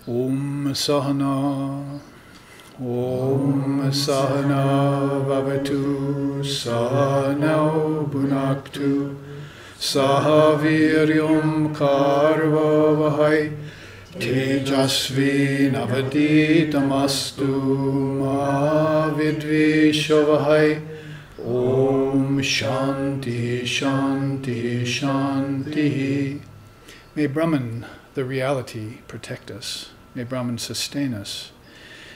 Om Sahana, Om Sahana Bhavatu, Sahanau Bhunaktu, Sahaviryam Karvavahai, Tejasvi Navaditamastu, Ma Vidvishavahai. Om Shanti Shanti Shanti. May Brahman, the reality, protect us. May Brahman sustain us.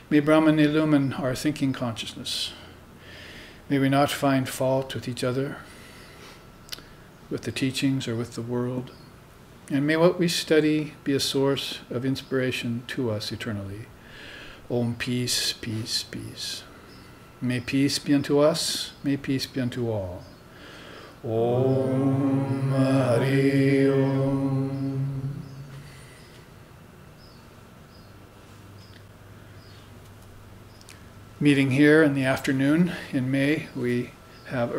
May Brahman illumine our thinking consciousness. May we not find fault with each other, with the teachings, or with the world. And may what we study be a source of inspiration to us eternally. Om peace, peace, peace. May peace be unto us, may peace be unto all. Om Hari Om. Meeting here in the afternoon in May, we have,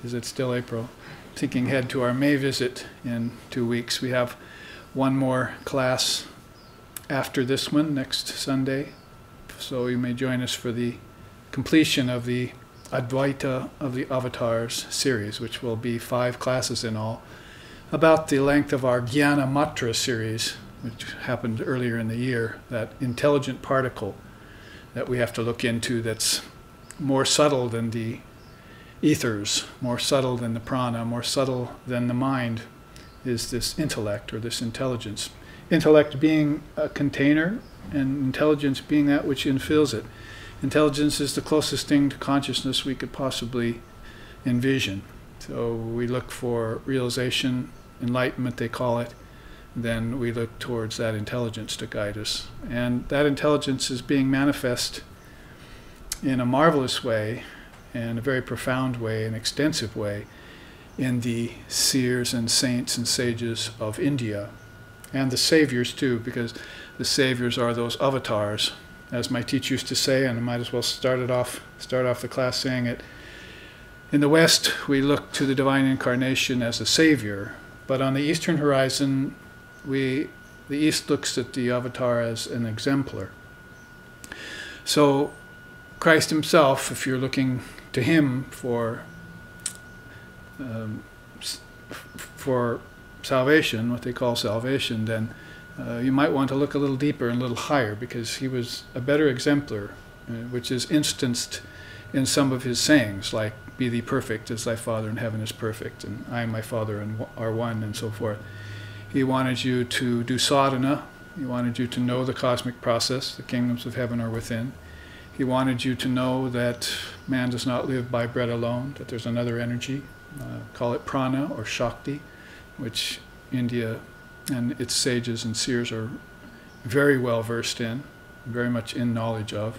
is it still April? Thinking ahead to our May visit in 2 weeks. We have one more class after this one, next Sunday. So you may join us for the completion of the Advaita of the Avatars series, which will be 5 classes in all, about the length of our Jnana Matra series, which happened earlier in the year, that intelligent particle that we have to look into that's more subtle than the ethers, more subtle than the prana, more subtle than the mind, is this intellect or this intelligence. Intellect being a container and intelligence being that which infills it. Intelligence is the closest thing to consciousness we could possibly envision. So we look for realization, enlightenment they call it, then we look towards that intelligence to guide us. And that intelligence is being manifest in a marvelous way, in a very profound way, an extensive way, in the seers and saints and sages of India, and the saviors too, because the saviors are those avatars. As my teacher used to say, and I might as well start off the class saying it, in the West we look to the divine incarnation as a savior, but on the Eastern horizon the East looks at the avatar as an exemplar. So Christ himself, if you're looking to him for salvation, what they call salvation, then you might want to look a little deeper and a little higher, because he was a better exemplar, which is instanced in some of his sayings, like, be thee perfect as thy Father in heaven is perfect, and I and my Father are one, and so forth. He wanted you to do sadhana. He wanted you to know the cosmic process, the kingdoms of heaven are within. He wanted you to know that man does not live by bread alone, that there's another energy, call it prana or shakti, which India and its sages and seers are very well versed in, very much in knowledge of.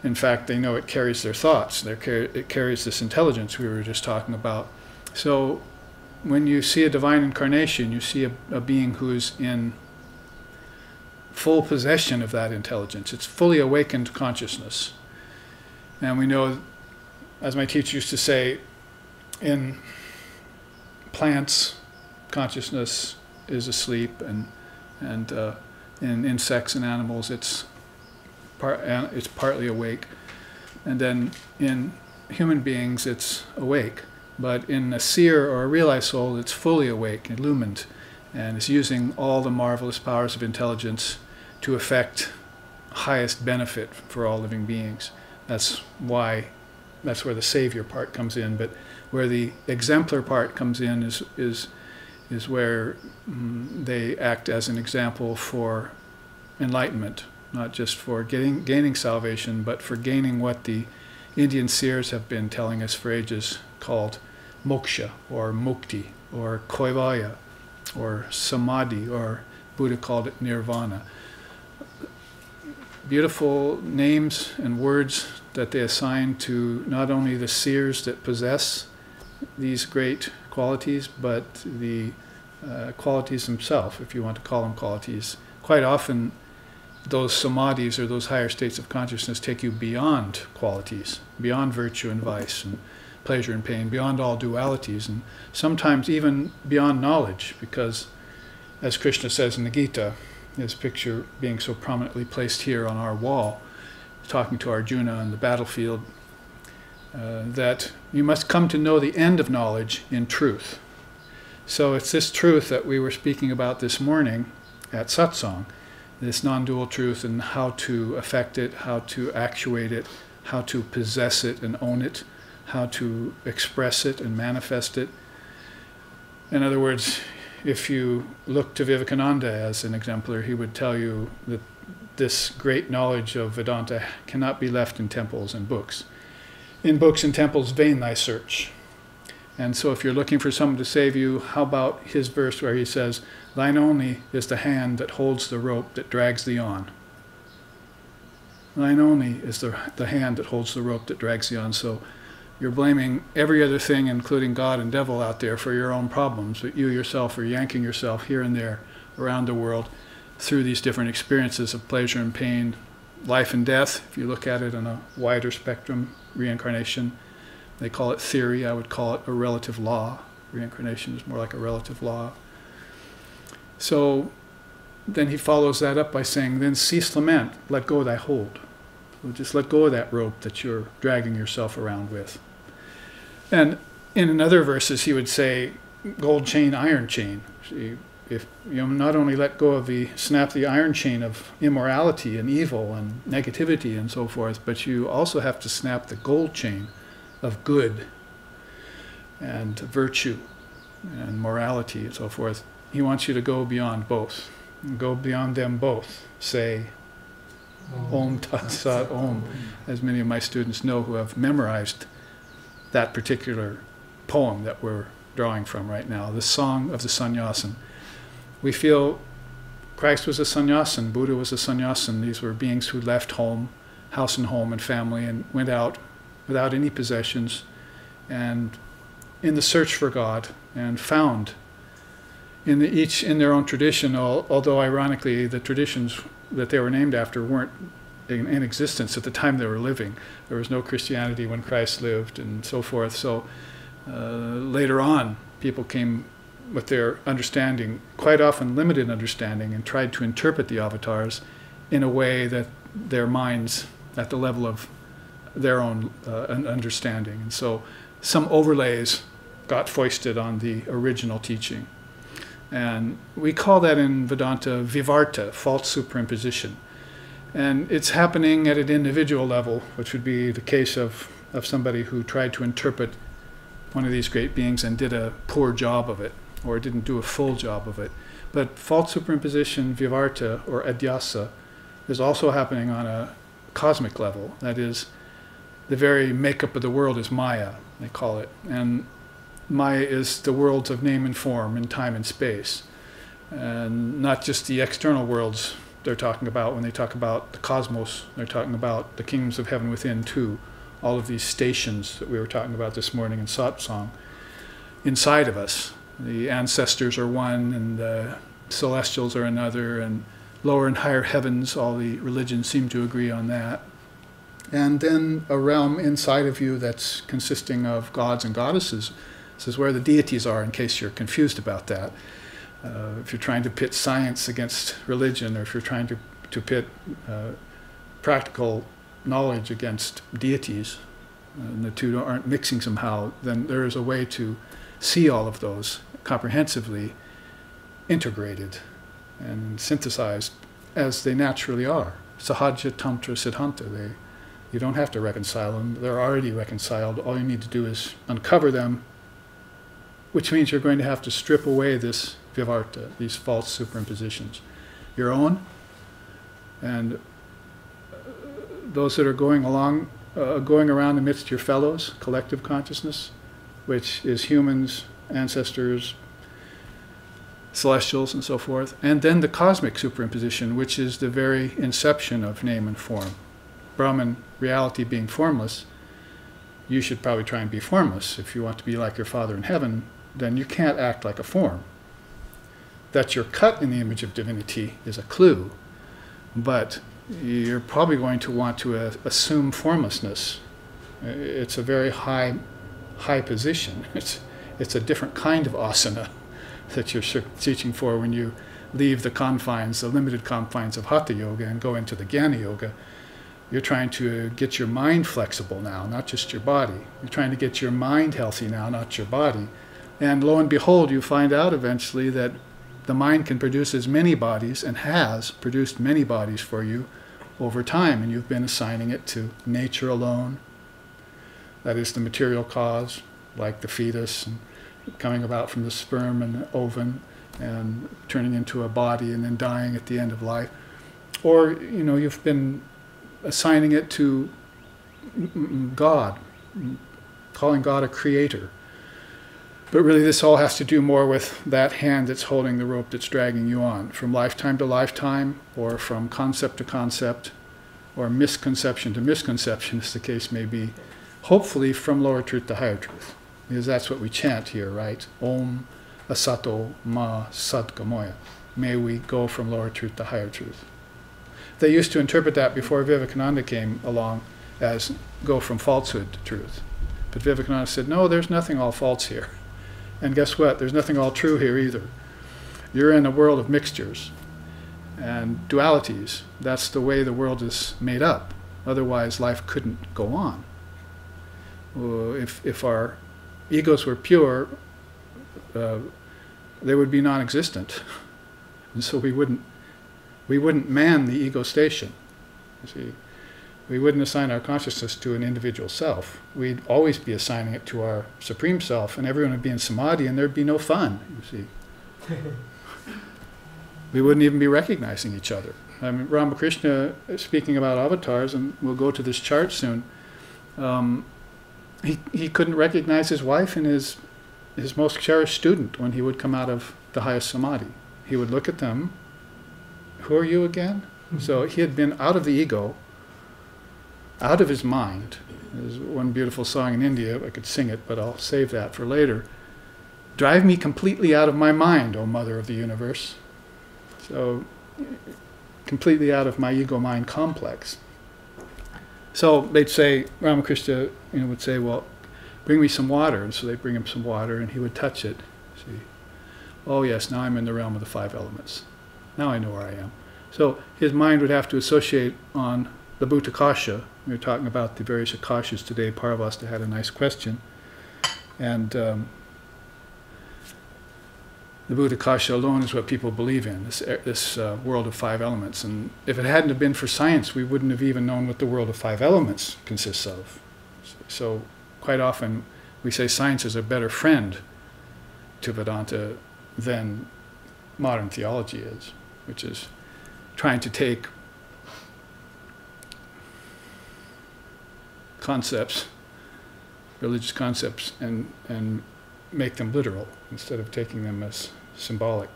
In fact, they know it carries their thoughts. It carries this intelligence we were just talking about. So when you see a divine incarnation, you see a being who is in full possession of that intelligence. It's fully awakened consciousness. And we know, as my teacher used to say, in plants, consciousness is asleep, and in insects and animals it's partly awake, and then in human beings it's awake. But in a seer or a realized soul, it's fully awake, illumined, and is using all the marvelous powers of intelligence to effect highest benefit for all living beings. That's where the savior part comes in. But where the exemplar part comes in is where they act as an example for enlightenment, not just for gaining salvation, but for gaining what the Indian seers have been telling us for ages, called moksha, or mukti, or koivaya, or samadhi, or Buddha called it nirvana. Beautiful names and words that they assign to not only the seers that possess these great qualities, but the qualities themselves, if you want to call them qualities. Quite often, those samadhis, or those higher states of consciousness, take you beyond qualities, beyond virtue and vice, and pleasure and pain, beyond all dualities, and sometimes even beyond knowledge, because, as Krishna says in the Gita, his picture being so prominently placed here on our wall, talking to Arjuna on the battlefield, that you must come to know the end of knowledge in truth. So it's this truth that we were speaking about this morning at satsang, this non-dual truth and how to affect it, how to actuate it, how to possess it and own it, how to express it and manifest it. In other words, if you look to Vivekananda as an exemplar, he would tell you that this great knowledge of Vedanta cannot be left in temples and books. In books and temples, vain thy search. And so if you're looking for someone to save you, how about his verse where he says, thine only is the hand that holds the rope that drags thee on. Thine only is the hand that holds the rope that drags thee on. So you're blaming every other thing, including God and devil out there, for your own problems, but you yourself are yanking yourself here and there around the world through these different experiences of pleasure and pain, life and death, if you look at it on a wider spectrum, reincarnation. They call it theory, I would call it a relative law. Reincarnation is more like a relative law. So then he follows that up by saying, then cease lament, let go of thy hold. So just let go of that rope that you're dragging yourself around with. And in another verses he would say, gold chain, iron chain. See, if you not only let go of snap the iron chain of immorality and evil and negativity and so forth, but you also have to snap the gold chain of good and virtue and morality and so forth. He wants you to go beyond both. Go beyond them both. Say, Om Tat Sat Om, as many of my students know who have memorized that particular poem that we're drawing from right now, the Song of the Sannyasin. We feel Christ was a sannyasin, Buddha was a sannyasin. These were beings who left home, house and home and family, and went out without any possessions, and in the search for God, and found each in their own tradition, although ironically the traditions that they were named after weren't in existence at the time they were living. There was no Christianity when Christ lived and so forth. So later on, people came with their understanding, quite often limited understanding, and tried to interpret the avatars in a way that their minds, at the level of their own understanding. And so some overlays got foisted on the original teaching. And we call that in Vedanta vivarta, false superimposition. And it's happening at an individual level, which would be the case of somebody who tried to interpret one of these great beings and did a poor job of it, or didn't do a full job of it. But false superimposition, vivarta, or adhyasa, is also happening on a cosmic level. That is, the very makeup of the world is Maya, they call it. And Maya is the worlds of name and form in time and space. And not just the external worlds they're talking about when they talk about the cosmos. They're talking about the kingdoms of heaven within too. All of these stations that we were talking about this morning in satsang. Inside of us, the ancestors are one, and the celestials are another, and lower and higher heavens, all the religions seem to agree on that. And then a realm inside of you that's consisting of gods and goddesses. This is where the deities are, in case you're confused about that. If you're trying to pit science against religion, or if you're trying to pit practical knowledge against deities, and the two aren't mixing somehow, then there is a way to see all of those comprehensively integrated and synthesized as they naturally are. Sahaja Tantra Siddhanta. You don't have to reconcile them. They're already reconciled. All you need to do is uncover them, which means you're going to have to strip away this vivarta, these false superimpositions. Your own, and those that are going around amidst your fellows, collective consciousness, which is humans, ancestors, celestials, and so forth. And then the cosmic superimposition, which is the very inception of name and form. Brahman reality being formless, you should probably try and be formless. If you want to be like your Father in heaven, then you can't act like a form. That you're cut in the image of divinity is a clue, but you're probably going to want to assume formlessness. It's a very high position. It's a different kind of asana that you're searching for when you leave the confines, the limited confines of Hatha Yoga and go into the Jnana Yoga. You're trying to get your mind flexible now, not just your body. You're trying to get your mind healthy now, not your body. And lo and behold, you find out eventually that the mind can produce as many bodies and has produced many bodies for you over time, and you've been assigning it to nature alone. That is the material cause, like the fetus, and coming about from the sperm and the ovum and turning into a body and then dying at the end of life. Or, you've been assigning it to God, calling God a creator. But really this all has to do more with that hand that's holding the rope that's dragging you on, from lifetime to lifetime, or from concept to concept, or misconception to misconception, as the case may be. Hopefully from lower truth to higher truth, because that's what we chant here, right? Om Asato Ma Sadgamoya. May we go from lower truth to higher truth. They used to interpret that before Vivekananda came along as go from falsehood to truth. But Vivekananda said, no, there's nothing all false here. And guess what? There's nothing all true here either. You're in a world of mixtures and dualities. That's the way the world is made up. Otherwise, life couldn't go on. If our egos were pure, they would be non-existent. And so we wouldn't man the ego station. You see, we wouldn't assign our consciousness to an individual self. We'd always be assigning it to our supreme self, and everyone would be in samadhi, and there'd be no fun, you see. We wouldn't even be recognizing each other. I mean, Ramakrishna, speaking about avatars, and we'll go to this chart soon, he couldn't recognize his wife and his most cherished student when he would come out of the highest samadhi. He would look at them. Who are you again? Mm-hmm. So he had been out of the ego, out of his mind. There's one beautiful song in India, I could sing it, but I'll save that for later. Drive me completely out of my mind, O Mother of the Universe. So, completely out of my ego-mind complex. So they'd say, Ramakrishna would say, well, bring me some water. And so they'd bring him some water, and he would touch it. See, oh yes, now I'm in the realm of the 5 elements. Now I know where I am. So his mind would have to associate on the Bhutakasha. We were talking about the various akashas today. Paravasta had a nice question. And the Bhutakasha alone is what people believe in, this world of 5 elements. And if it hadn't have been for science, we wouldn't have even known what the world of 5 elements consists of. So quite often we say science is a better friend to Vedanta than modern theology is, which is trying to take concepts, religious concepts, and make them literal instead of taking them as symbolic.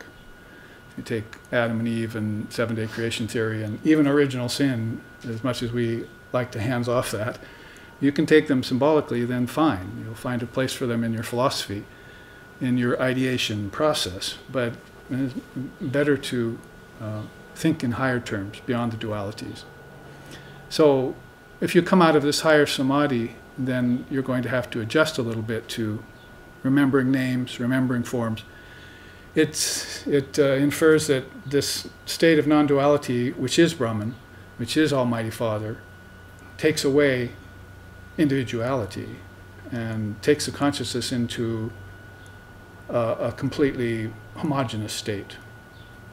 If you take Adam and Eve and 7-day creation theory and even original sin, as much as we like to hands off that, you can take them symbolically, then fine. You'll find a place for them in your philosophy, in your ideation process, but it's better to think in higher terms, beyond the dualities. So if you come out of this higher samadhi, then you're going to have to adjust a little bit to remembering names, remembering forms. It infers that this state of non-duality, which is Brahman, which is Almighty Father, takes away individuality and takes the consciousness into a completely homogeneous state,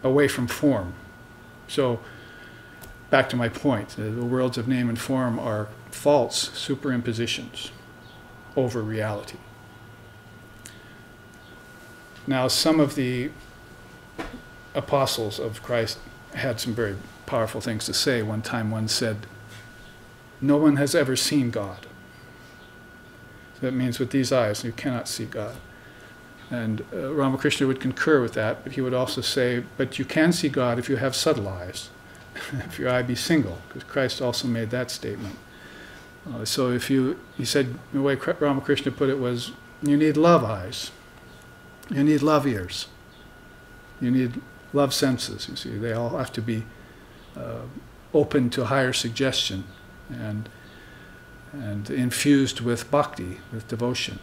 away from form. So, back to my point, the worlds of name and form are false superimpositions over reality. Now, some of the apostles of Christ had some very powerful things to say. One time one said, no one has ever seen God. So that means with these eyes you cannot see God. And Ramakrishna would concur with that, but he would also say, but you can see God if you have subtle eyes, if your eye be single, because Christ also made that statement. So if he said, the way Ramakrishna put it was, you need love eyes, you need love ears, you need love senses, you see. They all have to be open to higher suggestion and infused with bhakti, with devotion,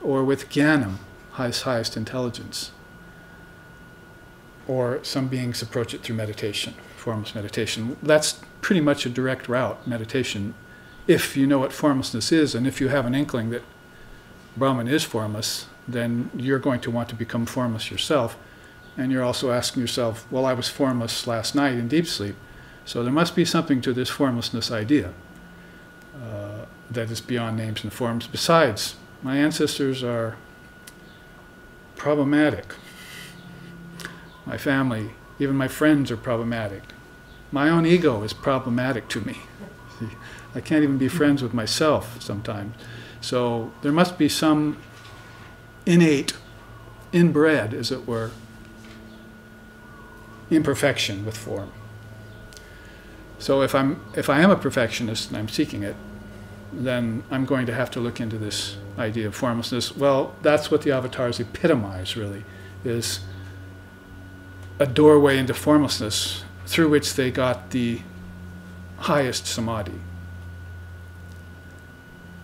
or with jnanam, highest intelligence. or some beings approach it through meditation, formless meditation. That's pretty much a direct route, meditation, if you know what formlessness is, and if you have an inkling that Brahman is formless, then you're going to want to become formless yourself. And you're also asking yourself, well, I was formless last night in deep sleep, so there must be something to this formlessness idea that is beyond names and forms. Besides, my ancestors are problematic. My family, even my friends are problematic. My own ego is problematic to me. I can't even be friends with myself sometimes. So there must be some innate, inbred, as it were, imperfection with form. So if I am a perfectionist and I'm seeking it, then I'm going to have to look into this idea of formlessness. Well, that's what the avatars epitomize, really, is a doorway into formlessness through which they got the highest samadhi.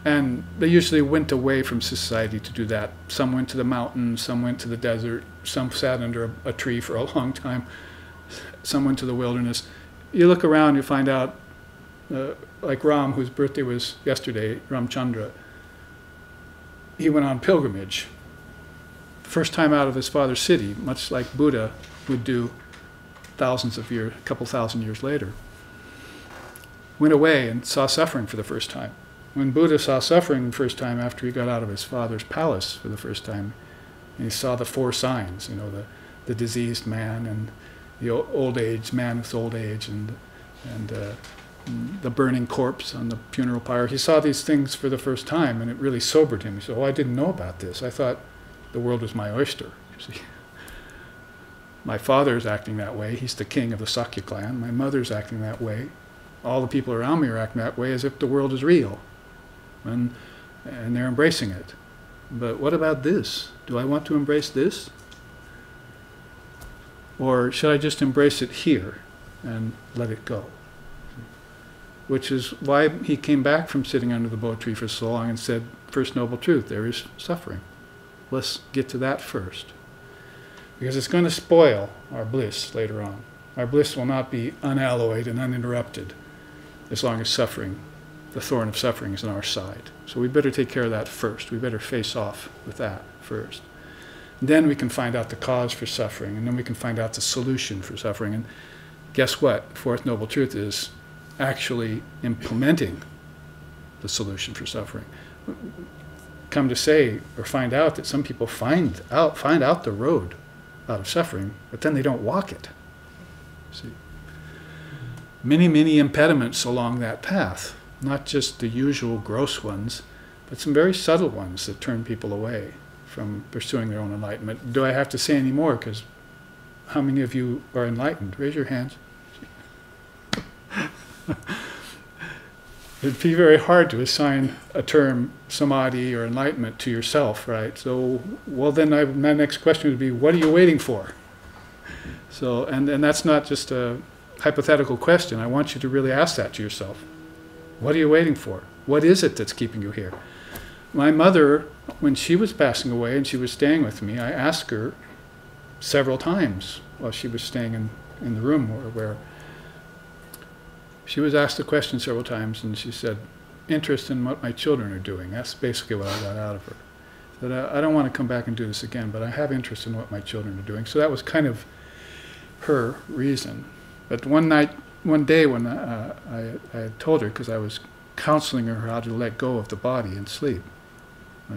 And they usually went away from society to do that. Some went to the mountains, some went to the desert, some sat under a tree for a long time, some went to the wilderness. You look around, you find out, like Ram, whose birthday was yesterday, Ramchandra, he went on pilgrimage. First time out of his father's city, much like Buddha would do thousands of years, a couple thousand years later. Went away and saw suffering for the first time. When Buddha saw suffering the first time after he got out of his father's palace for the first time, he saw the four signs, the diseased man and the old age man with old age and the burning corpse on the funeral pyre. He saw these things for the first time, and it really sobered him. He said, "Oh, I didn't know about this. I thought the world was my oyster." You see, my father's acting that way. He's the king of the Sakya clan. My mother's acting that way. All the people around me are acting that way as if the world is real, and they're embracing it. But what about this? Do I want to embrace this? Or should I just embrace it here and let it go? Which is why he came back from sitting under the bo tree for so long and said, first noble truth, there is suffering. Let's get to that first. Because it's going to spoil our bliss later on. Our bliss will not be unalloyed and uninterrupted as long as suffering, the thorn of suffering, is on our side. So we better take care of that first. We better face off with that first. And then we can find out the cause for suffering, and then we can find out the solution for suffering. And guess what? Fourth noble truth is actually implementing the solution for suffering. Come to say or find out that some people find out the road out of suffering, but then they don't walk it. See, many impediments along that path, not just the usual gross ones, but some very subtle ones that turn people away from pursuing their own enlightenment. Do I have to say any more? Because how many of you are enlightened? Raise your hands. It'd be very hard to assign a term, samadhi or enlightenment, to yourself, right? So, well, then my next question would be, what are you waiting for? So, and that's not just a hypothetical question. I want you to really ask that to yourself. What are you waiting for? What is it that's keeping you here? My mother, when she was passing away and she was staying with me, I asked her several times while she was staying in the room where she was asked the question several times, and she said, interest in what my children are doing. That's basically what I got out of her. That I don't want to come back and do this again, but I have interest in what my children are doing. So that was kind of her reason. But one day when I had told her, because I was counseling her how to let go of the body and sleep,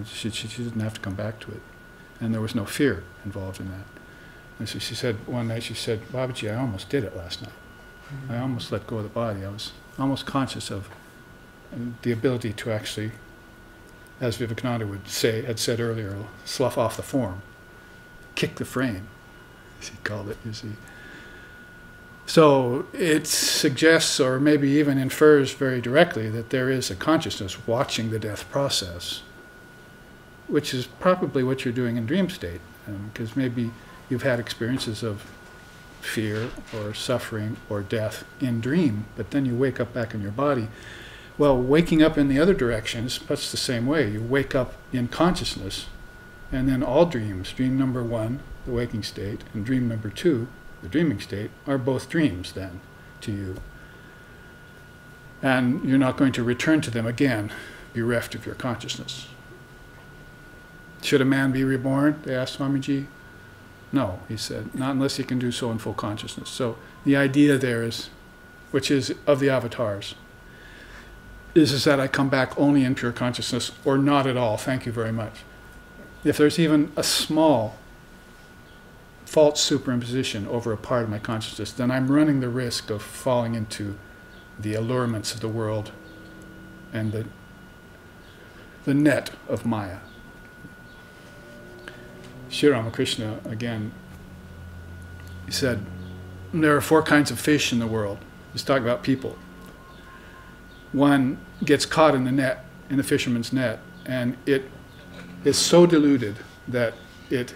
she didn't have to come back to it. And there was no fear involved in that. And so she said, one night she said, Babaji, I almost did it last night. I almost let go of the body. I was almost conscious of the ability to actually, as Vivekananda had said earlier, slough off the form, kick the frame, as he called it, you see. So it suggests, or maybe even infers very directly, that there is a consciousness watching the death process, which is probably what you're doing in dream state, because maybe you've had experiences of fear or suffering or death in dream, but then you wake up back in your body. Well, waking up in the other direction is much the same way. You wake up in consciousness, and then all dreams, dream number 1, the waking state, and dream number 2, the dreaming state, are both dreams then to you. And you're not going to return to them again, bereft of your consciousness. Should a man be reborn? They asked Swamiji. No, he said, not unless he can do so in full consciousness. So the idea there is, which is of the avatars, is that I come back only in pure consciousness or not at all. Thank you very much. If there's even a small false superimposition over a part of my consciousness, then I'm running the risk of falling into the allurements of the world and the net of Maya. Sri Ramakrishna, again, he said, there are 4 kinds of fish in the world. He's talking about people. One gets caught in the net, in the fisherman's net, and it is so deluded that it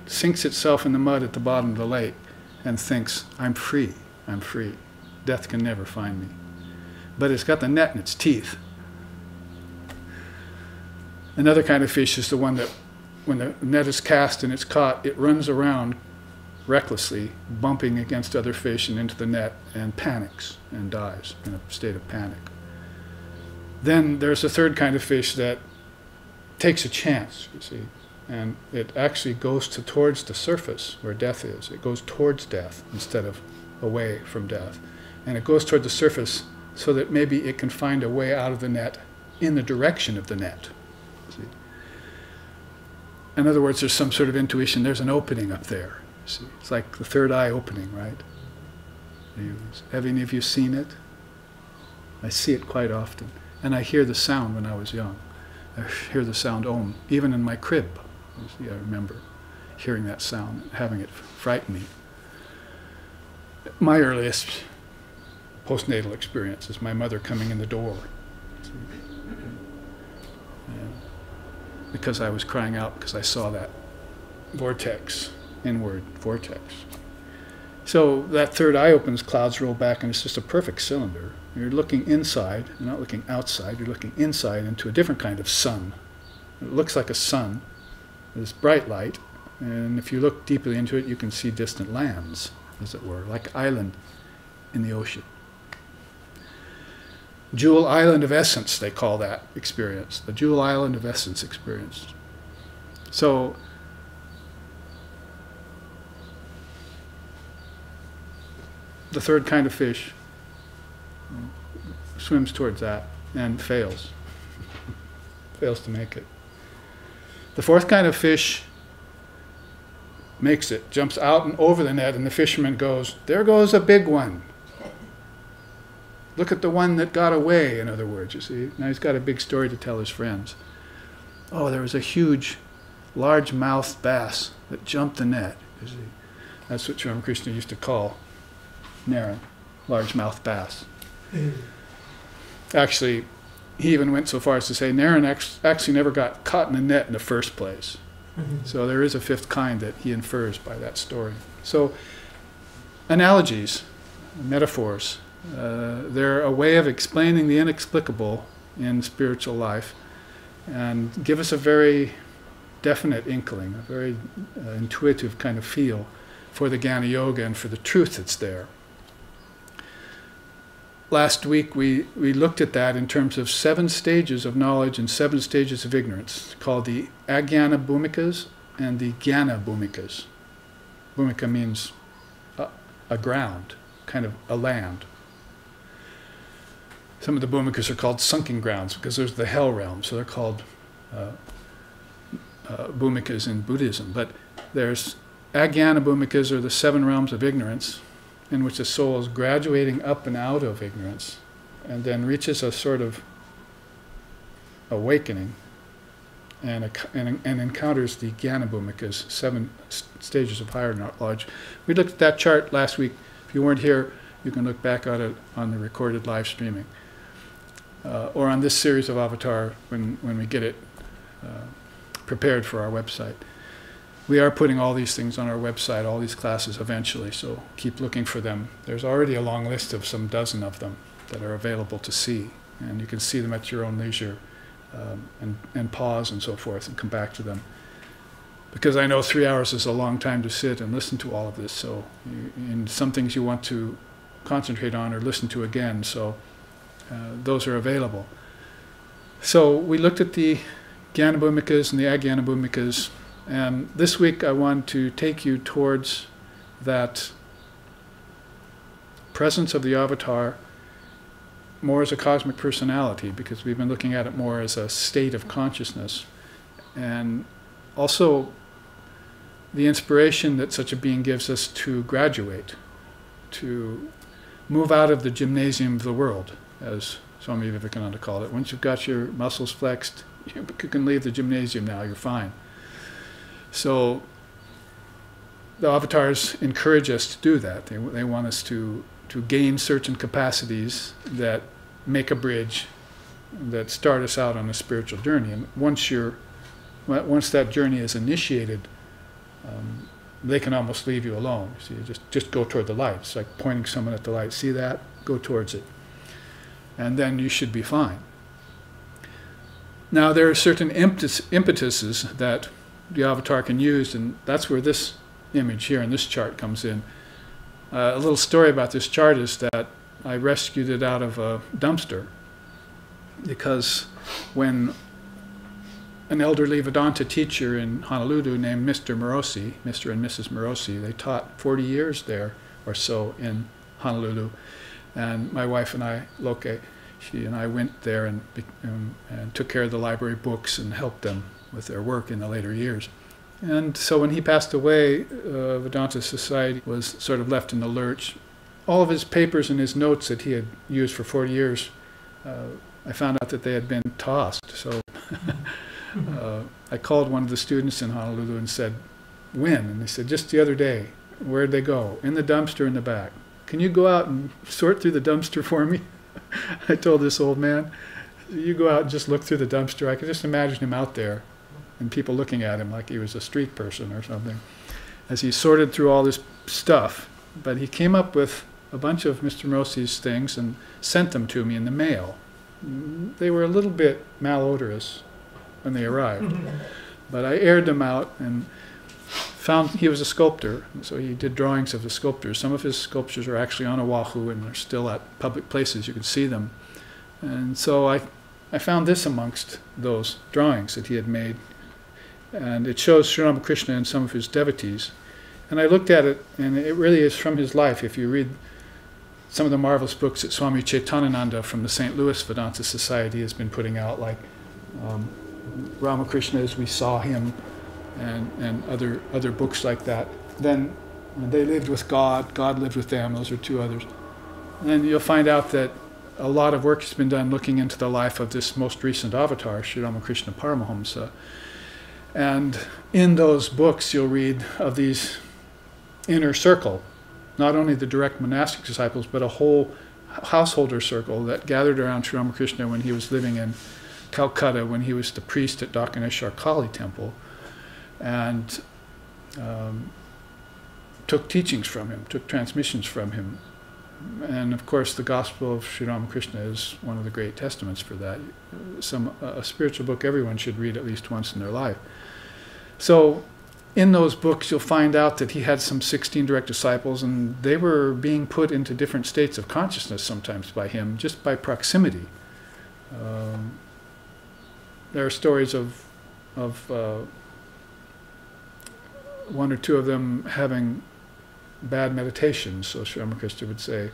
sinks itself in the mud at the bottom of the lake and thinks, I'm free, I'm free. Death can never find me. But it's got the net in its teeth. Another kind of fish is the one that, when the net is cast and it's caught, it runs around recklessly, bumping against other fish and into the net, and panics and dies in a state of panic. Then there's a third kind of fish that takes a chance, you see, and it actually goes towards the surface where death is. It goes towards death instead of away from death. And it goes toward the surface so that maybe it can find a way out of the net in the direction of the net. See? In other words, there's some sort of intuition. There's an opening up there. See? It's like the third eye opening, right? Have any of you seen it? I see it quite often. And I hear the sound when I was young. I hear the sound Om, even in my crib. See, I remember hearing that sound, having it frighten me. My earliest postnatal experience is my mother coming in the door. Because I was crying out because I saw that vortex, inward vortex. So that third eye opens, clouds roll back, and it's just a perfect cylinder. You're looking inside, you're not looking outside, you're looking inside into a different kind of sun. It looks like a sun, this bright light, and if you look deeply into it, you can see distant lands, as it were, like an island in the ocean. Jewel Island of Essence, they call that experience, the Jewel Island of Essence experience. So, the third kind of fish swims towards that and fails to make it. The fourth kind of fish makes it, jumps out and over the net, and the fisherman goes, there goes a big one. Look at the one that got away, in other words, you see. Now he's got a big story to tell his friends. Oh, there was a huge, large-mouthed bass that jumped the net, you see. That's what Sri Ramakrishna used to call Naren, large-mouthed bass. Actually, he even went so far as to say Naren actually never got caught in a net in the first place. So there is a fifth kind that he infers by that story. So analogies, metaphors, they're a way of explaining the inexplicable in spiritual life and give us a very definite inkling, a very intuitive kind of feel for the Jnana Yoga and for the truth that's there. Last week we looked at that in terms of 7 stages of knowledge and 7 stages of ignorance, called the Ajnana Bhumikas and the Jnana Bhumikas. Bhumika means a ground, kind of a land. Some of the Bhumikas are called sunken grounds because there's the hell realm, so they're called Bhumikas in Buddhism. But there's Ajnana Bhumikas, are the 7 realms of ignorance, in which the soul is graduating up and out of ignorance and then reaches a sort of awakening and encounters the Jnana Bhumikas, 7 stages of higher knowledge. We looked at that chart last week. If you weren't here, you can look back at it on the recorded live streaming. Or on this series of Avatar when we get it prepared for our website. We are putting all these things on our website, all these classes eventually, so keep looking for them. There's already a long list of some dozen of them that are available to see, and you can see them at your own leisure and pause and so forth and come back to them. because I know 3 hours is a long time to sit and listen to all of this. So, and some things you want to concentrate on or listen to again. So, those are available. So we looked at the Gyanabhumikas and the Agyanabhumikas, and this week I want to take you towards that presence of the avatar more as a cosmic personality, because we've been looking at it more as a state of consciousness, and also the inspiration that such a being gives us to graduate, to move out of the gymnasium of the world, as Swami Vivekananda called it. Once you've got your muscles flexed, you can leave the gymnasium now, you're fine. So the avatars encourage us to do that. They want us to gain certain capacities that make a bridge, that start us out on a spiritual journey. And once that journey is initiated, they can almost leave you alone. So you just go toward the light. It's like pointing someone at the light. See that? Go towards it. And then you should be fine. Now there are certain impetuses that the avatar can use, and that's where this image here in this chart comes in. A little story about this chart is that I rescued it out of a dumpster, because when an elderly Vedanta teacher in Honolulu named Mr. Morosi, Mr. and Mrs. Morosi, they taught 40 years there or so in Honolulu, and my wife and I, Loke, she and I went there and took care of the library books and helped them with their work in the later years. And so when he passed away, Vedanta Society was sort of left in the lurch. All of his papers and his notes that he had used for 40 years, I found out that they had been tossed. So I called one of the students in Honolulu and said, when? And they said, just the other day. Where'd they go? In the dumpster in the back. Can you go out and sort through the dumpster for me? I told this old man, you go out and just look through the dumpster. I could just imagine him out there and people looking at him like he was a street person or something as he sorted through all this stuff. But he came up with a bunch of Mr. Morosi's things and sent them to me in the mail. They were a little bit malodorous when they arrived, but I aired them out and found he was a sculptor, so he did drawings of the sculptors. Some of his sculptures are actually on Oahu and are still at public places. You can see them. And so I found this amongst those drawings that he had made. And it shows Sri Ramakrishna and some of his devotees. And I looked at it, and it really is from his life. If you read some of the marvelous books that Swami Chaitanananda from the St. Louis Vedanta Society has been putting out, like Ramakrishna as We Saw Him, and other books like that. Then they lived with God, God lived with them. Those are two others. And you'll find out that a lot of work has been done looking into the life of this most recent avatar, Sri Ramakrishna Paramahamsa. And in those books you'll read of these inner circle, not only the direct monastic disciples, but a whole householder circle that gathered around Sri Ramakrishna when he was living in Calcutta, when he was the priest at Dakaneshwar Kali temple, and took teachings from him, took transmissions from him. And of course the Gospel of Sri Ramakrishna is one of the great testaments for that. A spiritual book everyone should read at least once in their life. So in those books you'll find out that he had some 16 direct disciples, and they were being put into different states of consciousness sometimes by him, just by proximity. There are stories of one or two of them having bad meditations. So Sri Ramakrishna would say,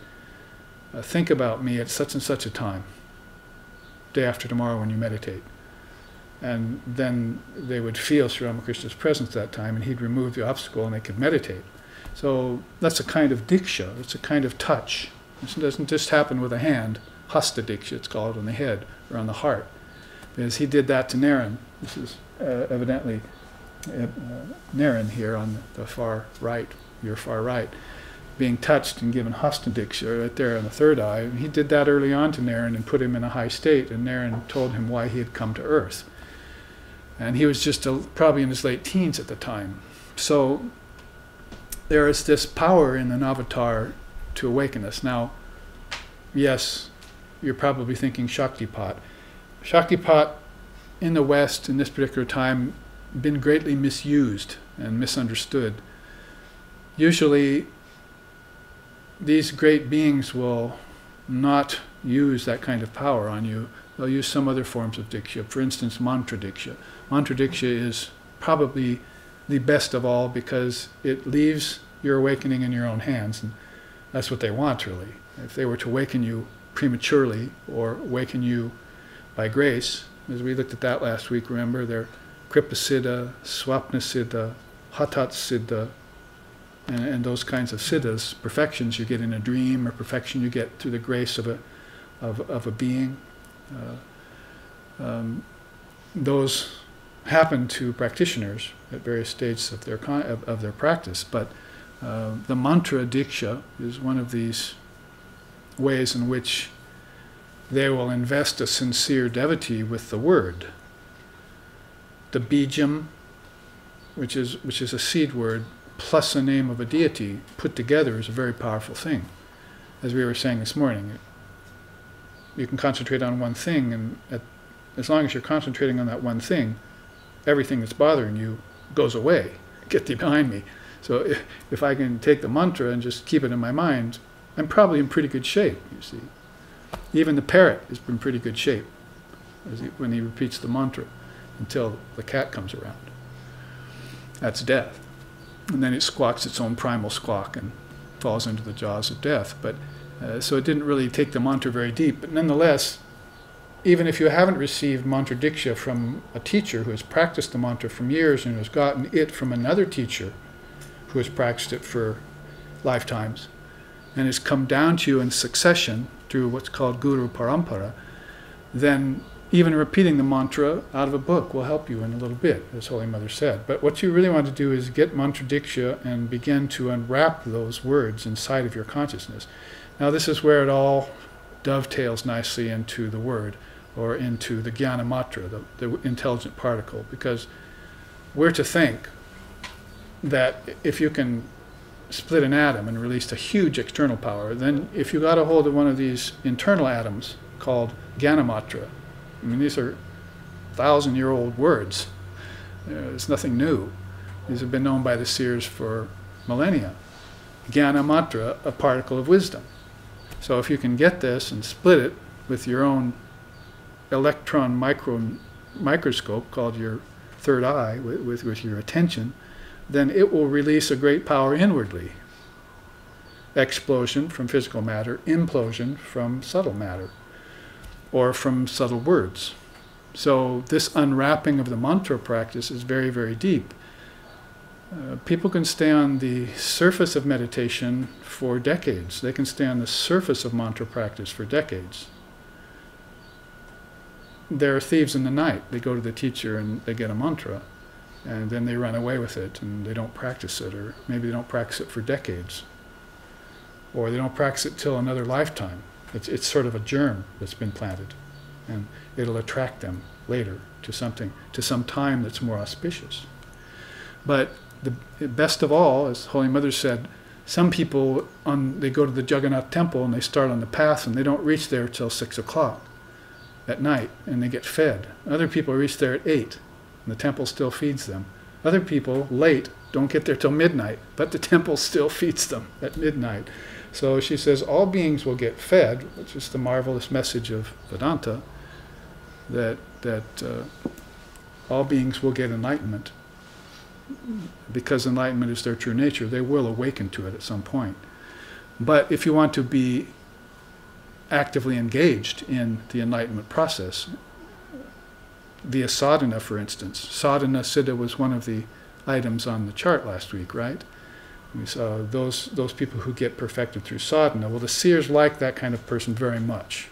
think about me at such and such a time, day after tomorrow when you meditate. And then they would feel Sri Ramakrishna's presence that time, and he'd remove the obstacle and they could meditate. So that's a kind of Diksha, it's a kind of touch. It doesn't just happen with a hand, Hasta Diksha it's called, on the head or on the heart. Because he did that to Naren. This is evidently Naren here on the far right, your far right, being touched and given Hasta Diksha right there on the third eye. And he did that early on to Naren and put him in a high state, and Naren told him why he had come to earth. And he was just probably in his late teens at the time. So there is this power in an avatar to awaken us. Now, yes, you're probably thinking Shaktipat. Shaktipat in the West in this particular time been greatly misused and misunderstood. Usually, these great beings will not use that kind of power on you. They'll use some other forms of Diksha. For instance, mantra Diksha. Mantra Diksha is probably the best of all because it leaves your awakening in your own hands. And that's what they want, really. If they were to awaken you prematurely or awaken you by grace, as we looked at that last week, remember, they're Kripa Siddha, Swapna Siddha, Hatat Siddha, and those kinds of siddhas, perfections you get in a dream, or perfection you get through the grace of a being. Those happen to practitioners at various stages of their practice, but the mantra Diksha is one of these ways in which they will invest a sincere devotee with the word. The bijam, which is a seed word, plus a name of a deity put together is a very powerful thing. As we were saying this morning, you can concentrate on one thing, and as long as you're concentrating on that one thing, everything that's bothering you goes away. Get thee behind me. So if I can take the mantra and just keep it in my mind, I'm probably in pretty good shape, you see. Even the parrot is in pretty good shape when he repeats the mantra until the cat comes around. That's death. And then it squawks its own primal squawk and falls into the jaws of death. But so it didn't really take the mantra very deep. But nonetheless, even if you haven't received mantra diksha from a teacher who has practiced the mantra for years and has gotten it from another teacher who has practiced it for lifetimes and has come down to you in succession through what's called Guru Parampara, then even repeating the mantra out of a book will help you in a little bit, as Holy Mother said. But what you really want to do is get mantra diksha and begin to unwrap those words inside of your consciousness. Now this is where it all dovetails nicely into the word, or into the jnana matra, the intelligent particle, because we're to think that if you can split an atom and release a huge external power, then if you got a hold of one of these internal atoms called jnana matra, I mean, these are 1,000-year-old words. It's nothing new. These have been known by the seers for millennia. Jnana matra, a particle of wisdom. So if you can get this and split it with your own electron microscope called your third eye, with your attention, then it will release a great power inwardly. Explosion from physical matter, implosion from subtle matter, or from subtle words. So this unwrapping of the mantra practice is very, very deep. People can stay on the surface of meditation for decades. They can stay on the surface of mantra practice for decades. There are thieves in the night. They go to the teacher and they get a mantra, and then they run away with it and they don't practice it, or maybe they don't practice it for decades, or they don't practice it till another lifetime. It's sort of a germ that's been planted, and it'll attract them later to some time that's more auspicious. But the best of all, as Holy Mother said, some people, they go to the Jagannath temple and they start on the path and they don't reach there till 6 o'clock at night, and they get fed. Other people reach there at 8, and the temple still feeds them. Other people, late, don't get there till midnight, but the temple still feeds them at midnight. So she says all beings will get fed, which is the marvelous message of Vedanta, that all beings will get enlightenment. Because enlightenment is their true nature, they will awaken to it at some point. But if you want to be actively engaged in the enlightenment process, via sadhana, for instance. Sadhana siddha was one of the items on the chart last week, right? We saw those people who get perfected through sadhana. Well, the seers like that kind of person very much.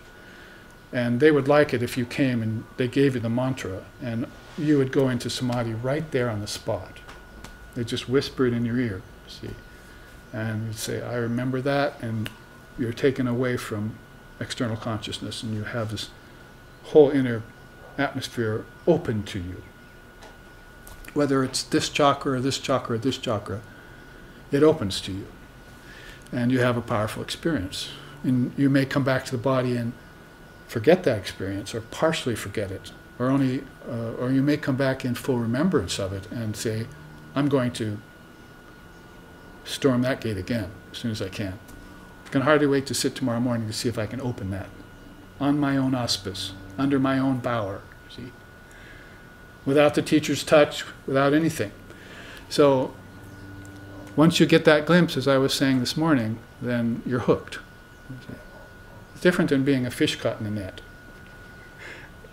And they would like it if you came and they gave you the mantra, and you would go into samadhi right there on the spot. They just whisper it in your ear, see. And you'd say, I remember that, and you're taken away from external consciousness, and you have this whole inner atmosphere open to you. Whether it's this chakra or this chakra or this chakra, it opens to you. And you have a powerful experience. And you may come back to the body and forget that experience, or partially forget it. or you may come back in full remembrance of it and say, I'm going to storm that gate again as soon as I can. I can hardly wait to sit tomorrow morning to see if I can open that on my own auspice, under my own power, see, without the teacher's touch, without anything. So once you get that glimpse, as I was saying this morning, then you're hooked. It's different than being a fish caught in a net.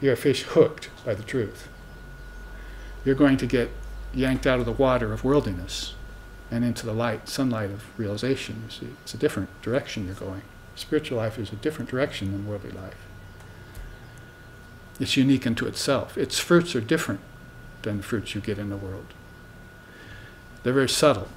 You're a fish hooked by the truth. You're going to get yanked out of the water of worldliness and into the light, sunlight of realization, you see. It's a different direction you're going. Spiritual life is a different direction than worldly life. It's unique unto itself. Its fruits are different than the fruits you get in the world. They're very subtle.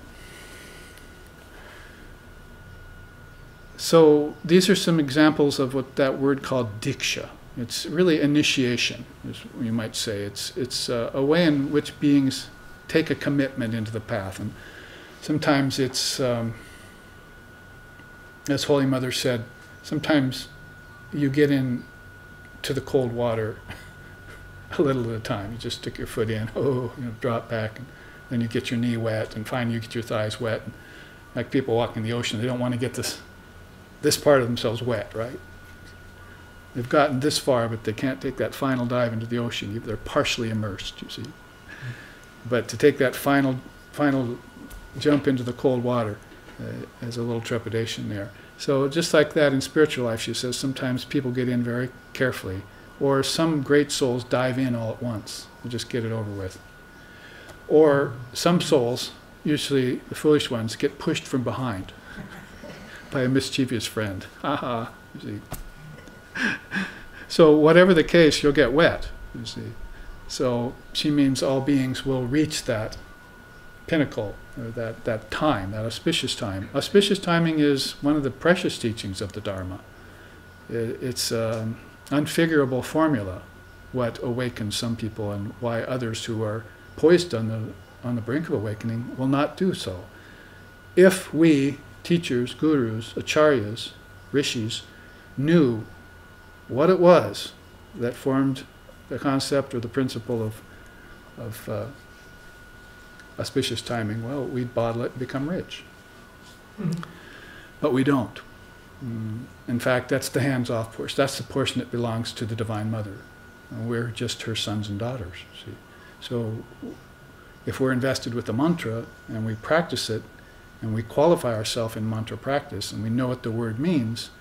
So these are some examples of what that word called Diksha. It's really initiation, as you might say. It's a way in which beings take a commitment into the path. And sometimes it's, as Holy Mother said, sometimes you get in to the cold water a little at a time. You just stick your foot in, drop back, and then you get your knee wet, and finally you get your thighs wet. And like people walking the ocean, they don't want to get this part of themselves wet, right? They've gotten this far, but they can't take that final dive into the ocean. They're partially immersed, you see. But to take that final jump into the cold water, there's a little trepidation there. So just like that in spiritual life, she says, sometimes people get in very carefully, or some great souls dive in all at once and just get it over with. Or some souls, usually the foolish ones, get pushed from behind by a mischievous friend. Ha you see. So whatever the case, you'll get wet, you see. So she means all beings will reach that pinnacle, or that time, that auspicious time. Auspicious timing is one of the precious teachings of the Dharma. It's an unfigurable formula, what awakens some people and why others who are poised on the brink of awakening will not do so. If we, teachers, gurus, acharyas, rishis, knew what it was that formed the concept or the principle of auspicious timing, well, we'd bottle it and become rich. Mm-hmm. But we don't. In fact, that's the hands-off portion. That's the portion that belongs to the Divine Mother. And we're just her sons and daughters, see. So if we're invested with the mantra and we practice it and we qualify ourselves in mantra practice and we know what the word means,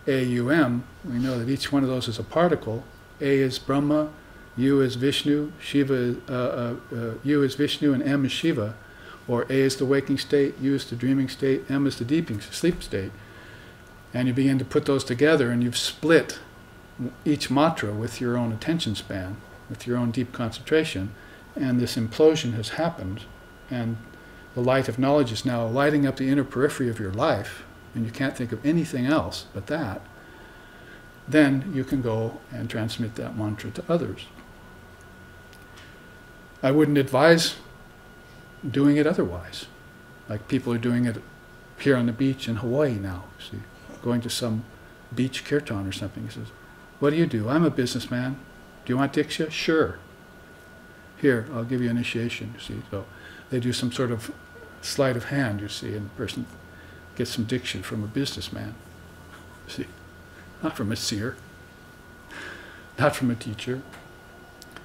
A-U-M, we know that each one of those is a particle. A is Brahma, U is Vishnu, U is Vishnu, and M is Shiva. Or A is the waking state, U is the dreaming state, M is the deep sleep state. And you begin to put those together and you've split each mantra with your own attention span, with your own deep concentration, and this implosion has happened, and the light of knowledge is now lighting up the inner periphery of your life, and you can't think of anything else but that. Then you can go and transmit that mantra to others. I wouldn't advise doing it otherwise. Like people are doing it here on the beach in Hawaii now, see, going to some beach kirtan or something. He says, what do? I'm a businessman. Do you want Diksha? Sure. Here, I'll give you initiation, you see. So they do some sort of sleight of hand, you see, and the person gets some Diksha from a businessman, see. Not from a seer, not from a teacher.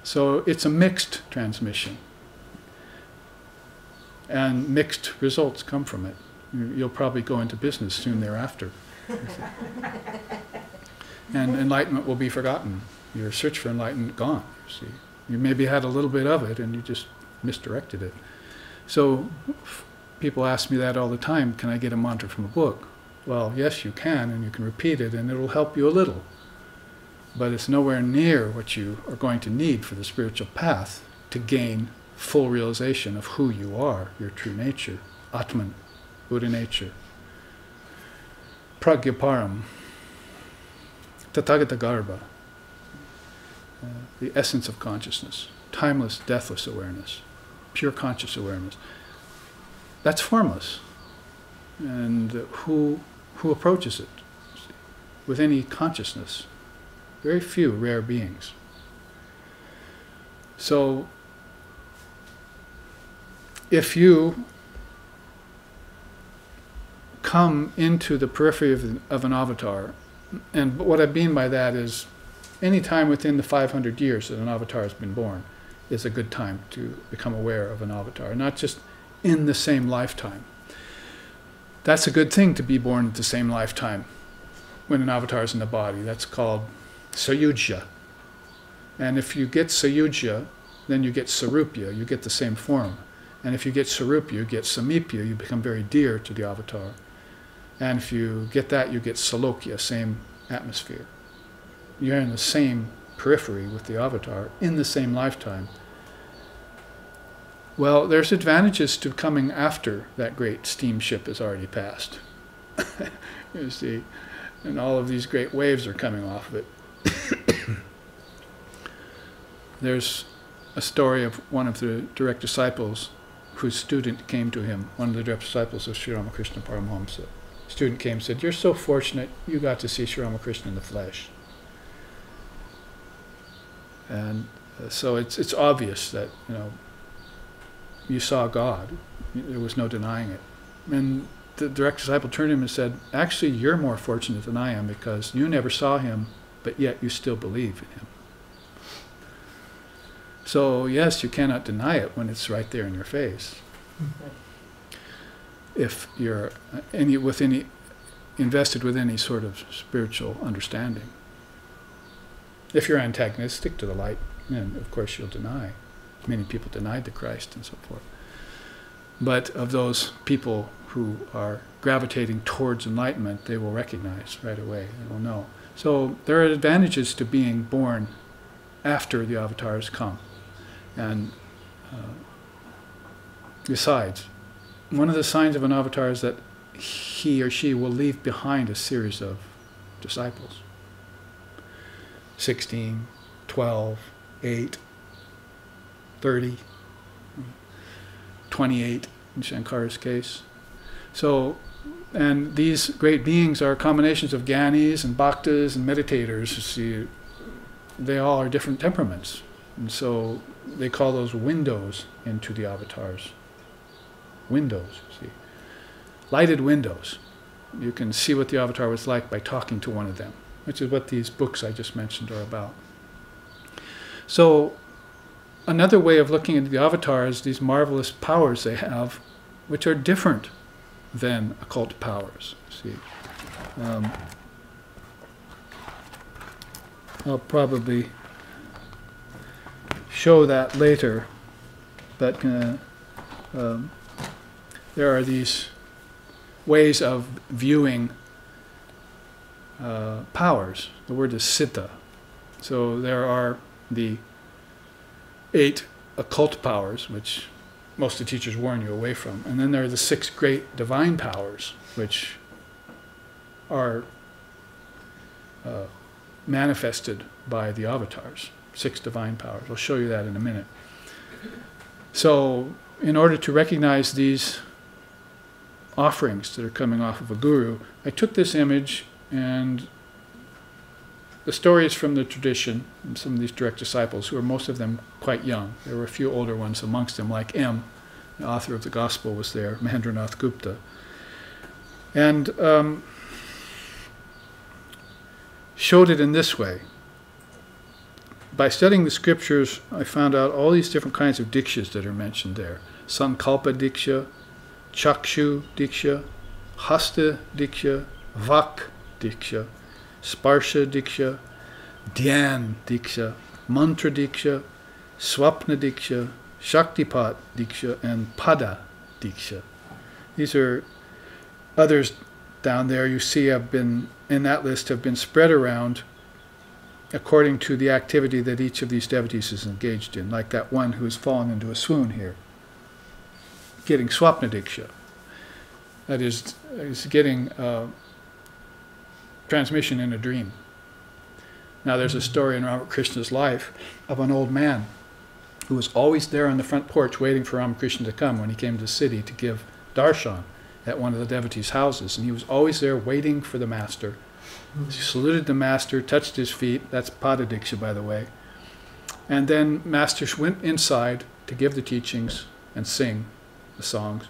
So it's a mixed transmission. And mixed results come from it. You'll probably go into business soon thereafter. And enlightenment will be forgotten. Your search for enlightenment gone, you see. You maybe had a little bit of it and you just misdirected it. So people ask me that all the time, can I get a mantra from a book? Well, yes, you can, and you can repeat it, and it'll help you a little. But it's nowhere near what you are going to need for the spiritual path to gain full realization of who you are, your true nature, Atman, Buddha nature. Pragyaparam, Tathagata Garbha, the essence of consciousness, timeless, deathless awareness, pure conscious awareness. That's formless. And who approaches it with any consciousness? Very few rare beings. So if you come into the periphery of an avatar, and what I mean by that is any time within the 500 years that an avatar has been born is a good time to become aware of an avatar, not just in the same lifetime. That's a good thing to be born at the same lifetime when an avatar is in the body. That's called sayujya. And if you get sayujya, then you get sarupya, you get the same form. And if you get sarupya, you get samipya, you become very dear to the avatar. And if you get that, you get salokya, same atmosphere. You're in the same periphery with the avatar in the same lifetime. Well, there's advantages to coming after that great steamship has already passed. You see, and all of these great waves are coming off of it. There's a story of one of the direct disciples whose student came to him, one of the direct disciples of Sri Ramakrishna Paramahamsa. Student came and said, "You're so fortunate you got to see Sri Ramakrishna in the flesh." And so it's obvious that, you saw God. There was no denying it. And the direct disciple turned to him and said, "Actually, you're more fortunate than I am because you never saw him, but yet you still believe in him." So yes, you cannot deny it when it's right there in your face. If you're invested with any sort of spiritual understanding. If you're antagonistic to the light, then of course you'll deny. Many people denied the Christ and so forth. But of those people who are gravitating towards enlightenment, they will recognize right away. They will know. So there are advantages to being born after the avatars come. And besides, one of the signs of an avatar is that he or she will leave behind a series of disciples. 16, 12, 8, 30, 28 in Shankara's case. So, and these great beings are combinations of gyanis and bhaktas and meditators. You see, they all are different temperaments. And so they call those windows into the avatars. Windows, you see. Lighted windows. You can see what the avatar was like by talking to one of them, which is what these books I just mentioned are about. So another way of looking at the avatar is these marvelous powers they have, which are different than occult powers. See, I'll probably show that later, but there are these ways of viewing powers. The word is siddha. So there are the 8 occult powers, which most of the teachers warn you away from. And then there are the 6 great divine powers, which are manifested by the avatars. 6 divine powers. I'll show you that in a minute. So in order to recognize these offerings that are coming off of a guru, I took this image, and the story is from the tradition, and some of these direct disciples, who are most of them quite young. There were a few older ones amongst them, like M, the author of the Gospel, was there, Mahendranath Gupta. And showed it in this way. By studying the scriptures, I found out all these different kinds of dikshas that are mentioned there. Sankalpa Diksha, Chakshu Diksha, Hasta Diksha, Vak Diksha, Sparsha Diksha, Dhyan Diksha, Mantra Diksha, Swapna Diksha, Shaktipat Diksha, and Pada Diksha. These are others down there you see have been, in that list, have been spread around according to the activity that each of these devotees is engaged in, like that one who has fallen into a swoon here, getting Swapna Diksha. That is getting transmission in a dream. Now there's a story in Ramakrishna's life of an old man who was always there on the front porch waiting for Ramakrishna to come when he came to the city to give darshan at one of the devotees' houses. And he was always there waiting for the master. He saluted the master, touched his feet. That's Pada Diksha, by the way. And then masters went inside to give the teachings and sing the songs.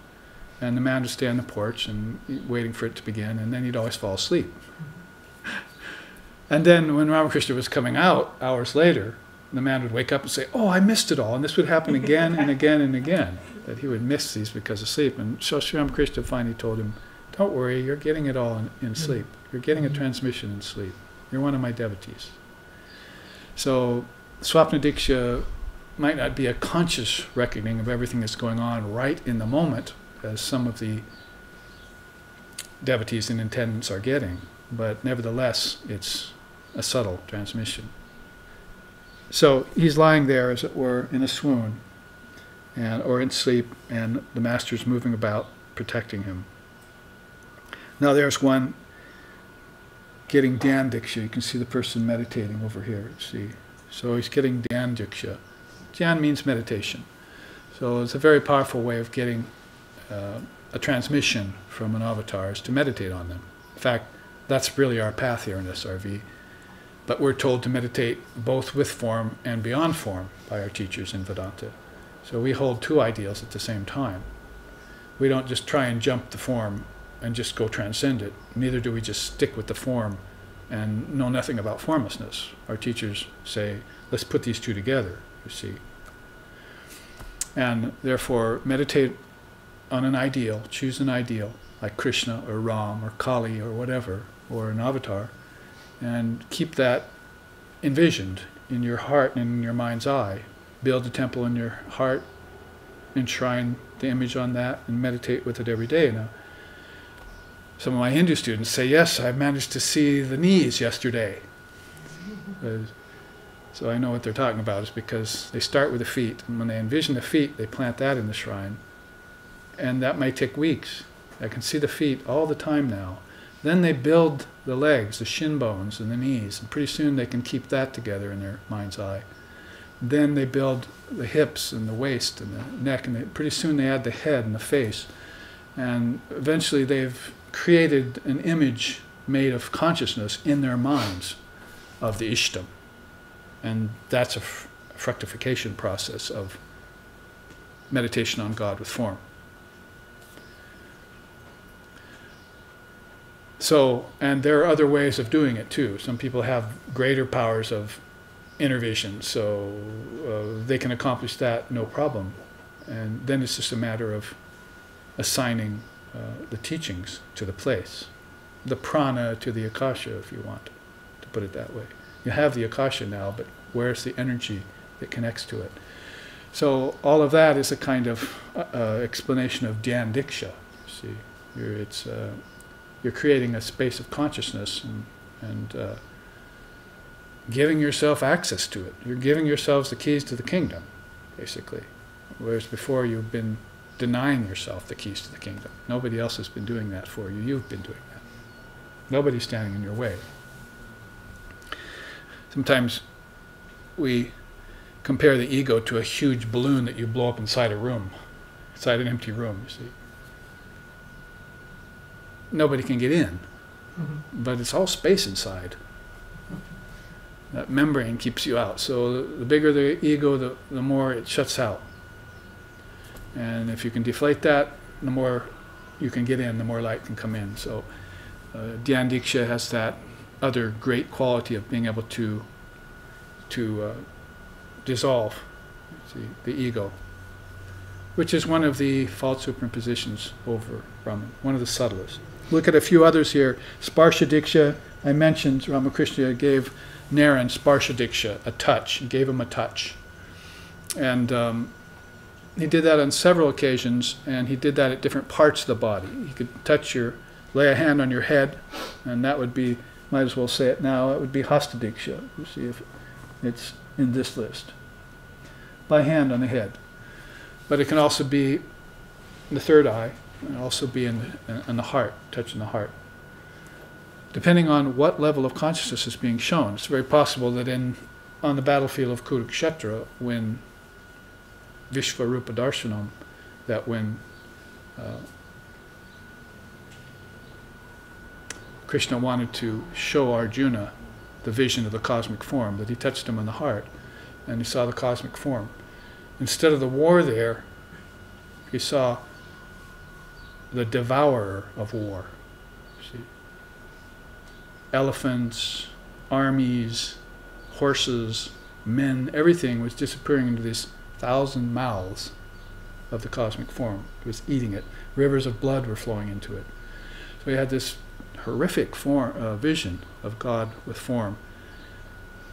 And the man would stay on the porch and waiting for it to begin, and then he'd always fall asleep. And then when Ramakrishna was coming out, hours later, the man would wake up and say, "Oh, I missed it all." And this would happen again and again and again, that he would miss these because of sleep. And so Sri Ramakrishna finally told him, "Don't worry, you're getting it all in sleep. You're getting a transmission in sleep. You're one of my devotees." So Swapna Diksha might not be a conscious reckoning of everything that's going on right in the moment, as some of the devotees in attendance are getting, but nevertheless, it's a subtle transmission. So he's lying there, as it were, in a swoon, or in sleep, and the master's moving about, protecting him. Now there's one getting Dhyan Diksha. You can see the person meditating over here, see. So he's getting Dhyan Diksha. Dhyan means meditation. So it's a very powerful way of getting a transmission from an avatar, is to meditate on them. In fact, that's really our path here in SRV. But we're told to meditate both with form and beyond form by our teachers in Vedanta. So we hold two ideals at the same time. We don't just try and jump the form and just go transcend it. Neither do we just stick with the form and know nothing about formlessness. Our teachers say, let's put these two together, you see. And therefore, meditate on an ideal, choose an ideal, like Krishna or Ram or Kali or whatever, or an avatar, and keep that envisioned in your heart and in your mind's eye. Build a temple in your heart, enshrine the image on that, and meditate with it every day. Now, some of my Hindu students say, yes, I managed to see the knees yesterday. So I know what they're talking about, is because they start with the feet, and when they envision the feet, they plant that in the shrine. And that might take weeks. I can see the feet all the time now. Then they build the legs, the shin bones, and the knees, and pretty soon they can keep that together in their mind's eye. Then they build the hips and the waist and the neck, and pretty soon they add the head and the face. And eventually they've created an image made of consciousness in their minds of the Ishtam. And that's a fructification process of meditation on God with form. So, and there are other ways of doing it too. Some people have greater powers of inner vision, so they can accomplish that no problem. And then it's just a matter of assigning the teachings to the place. The prana to the akasha, if you want to put it that way. You have the akasha now, but where's the energy that connects to it? So all of that is a kind of explanation of Dhyan Diksha. See, you're creating a space of consciousness and giving yourself access to it. You're giving yourselves the keys to the kingdom, basically. Whereas before you've been denying yourself the keys to the kingdom. Nobody else has been doing that for you. You've been doing that. Nobody's standing in your way. Sometimes we compare the ego to a huge balloon that you blow up inside a room, inside an empty room, you see. Nobody can get in, but it's all space inside. That membrane keeps you out. So the bigger the ego, the more it shuts out. And if you can deflate that, the more you can get in, the more light can come in. So Dhyan Diksha has that other great quality of being able to dissolve the ego, which is one of the false superimpositions over Brahman, one of the subtlest. Look at a few others here. Sparsha Diksha, I mentioned Ramakrishna gave Naren Sparsha Diksha, a touch. He gave him a touch. And he did that on several occasions, and he did that at different parts of the body. He could lay a hand on your head, and that would be, might as well say it now, it would be Hasta Diksha. You see if it's in this list. By hand on the head. But it can also be in the third eye, and also be in the heart, touching the heart. Depending on what level of consciousness is being shown. It's very possible that on the battlefield of Kurukshetra, when Vishvarupa Darshanam, that when Krishna wanted to show Arjuna the vision of the cosmic form, that he touched him on the heart. and he saw the cosmic form. Instead of the war there, he saw the devourer of war. See? Elephants, armies, horses, men, everything was disappearing into these 1,000 mouths of the cosmic form. It was eating it. Rivers of blood were flowing into it. So he had this horrific vision of God with form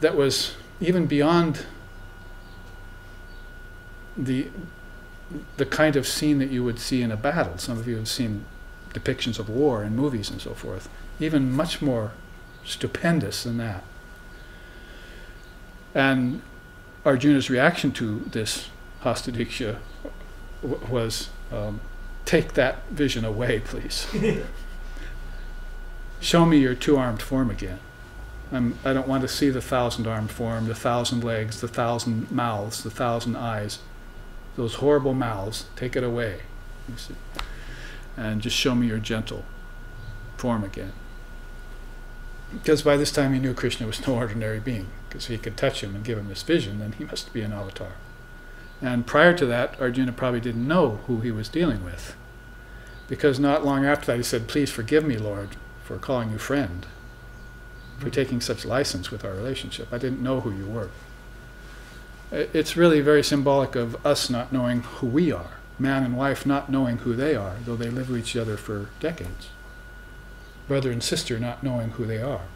that was even beyond the kind of scene that you would see in a battle. Some of you have seen depictions of war in movies and so forth. Even much more stupendous than that. And Arjuna's reaction to this Hasta Diksha was, take that vision away, please. Show me your two-armed form again. I don't want to see the 1,000-armed form, the 1,000 legs, the 1,000 mouths, the 1,000 eyes. Those horrible mouths, take it away. You see. And just show me your gentle form again. Because by this time he knew Krishna was no ordinary being. Because if he could touch him and give him this vision, then he must be an avatar. And prior to that, Arjuna probably didn't know who he was dealing with. Because not long after that he said, please forgive me, Lord, for calling you friend, for taking such license with our relationship. I didn't know who you were. It's really very symbolic of us not knowing who we are. Man and wife not knowing who they are, though they live with each other for decades. Brother and sister not knowing who they are.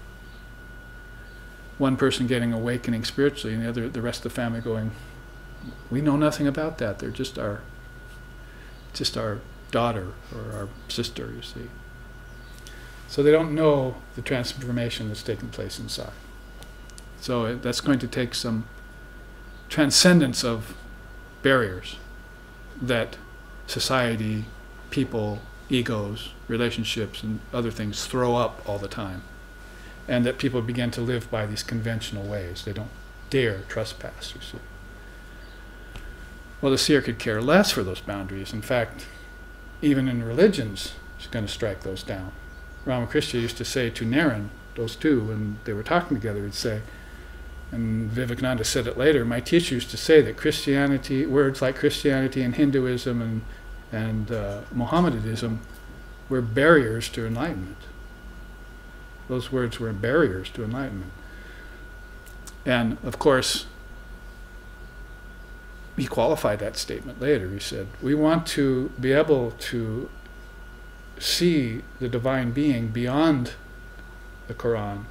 One person getting awakening spiritually, and the rest of the family going, we know nothing about that. They're just our daughter or our sister, you see. So they don't know the transformation that's taking place inside. So that's going to take some transcendence of barriers that society, people, egos, relationships, and other things throw up all the time. And that people begin to live by these conventional ways. They don't dare trespass, you see. Well, the seer could care less for those boundaries. In fact, even in religions, he's going to strike those down. Ramakrishna used to say to Naren, those two, when they were talking together, he'd say, and Vivekananda said it later, my teacher used to say that Christianity, words like Christianity and Hinduism and Mohammedanism were barriers to enlightenment. Those words were barriers to enlightenment. And of course, he qualified that statement later. He said, we want to be able to see the divine being beyond the Quran,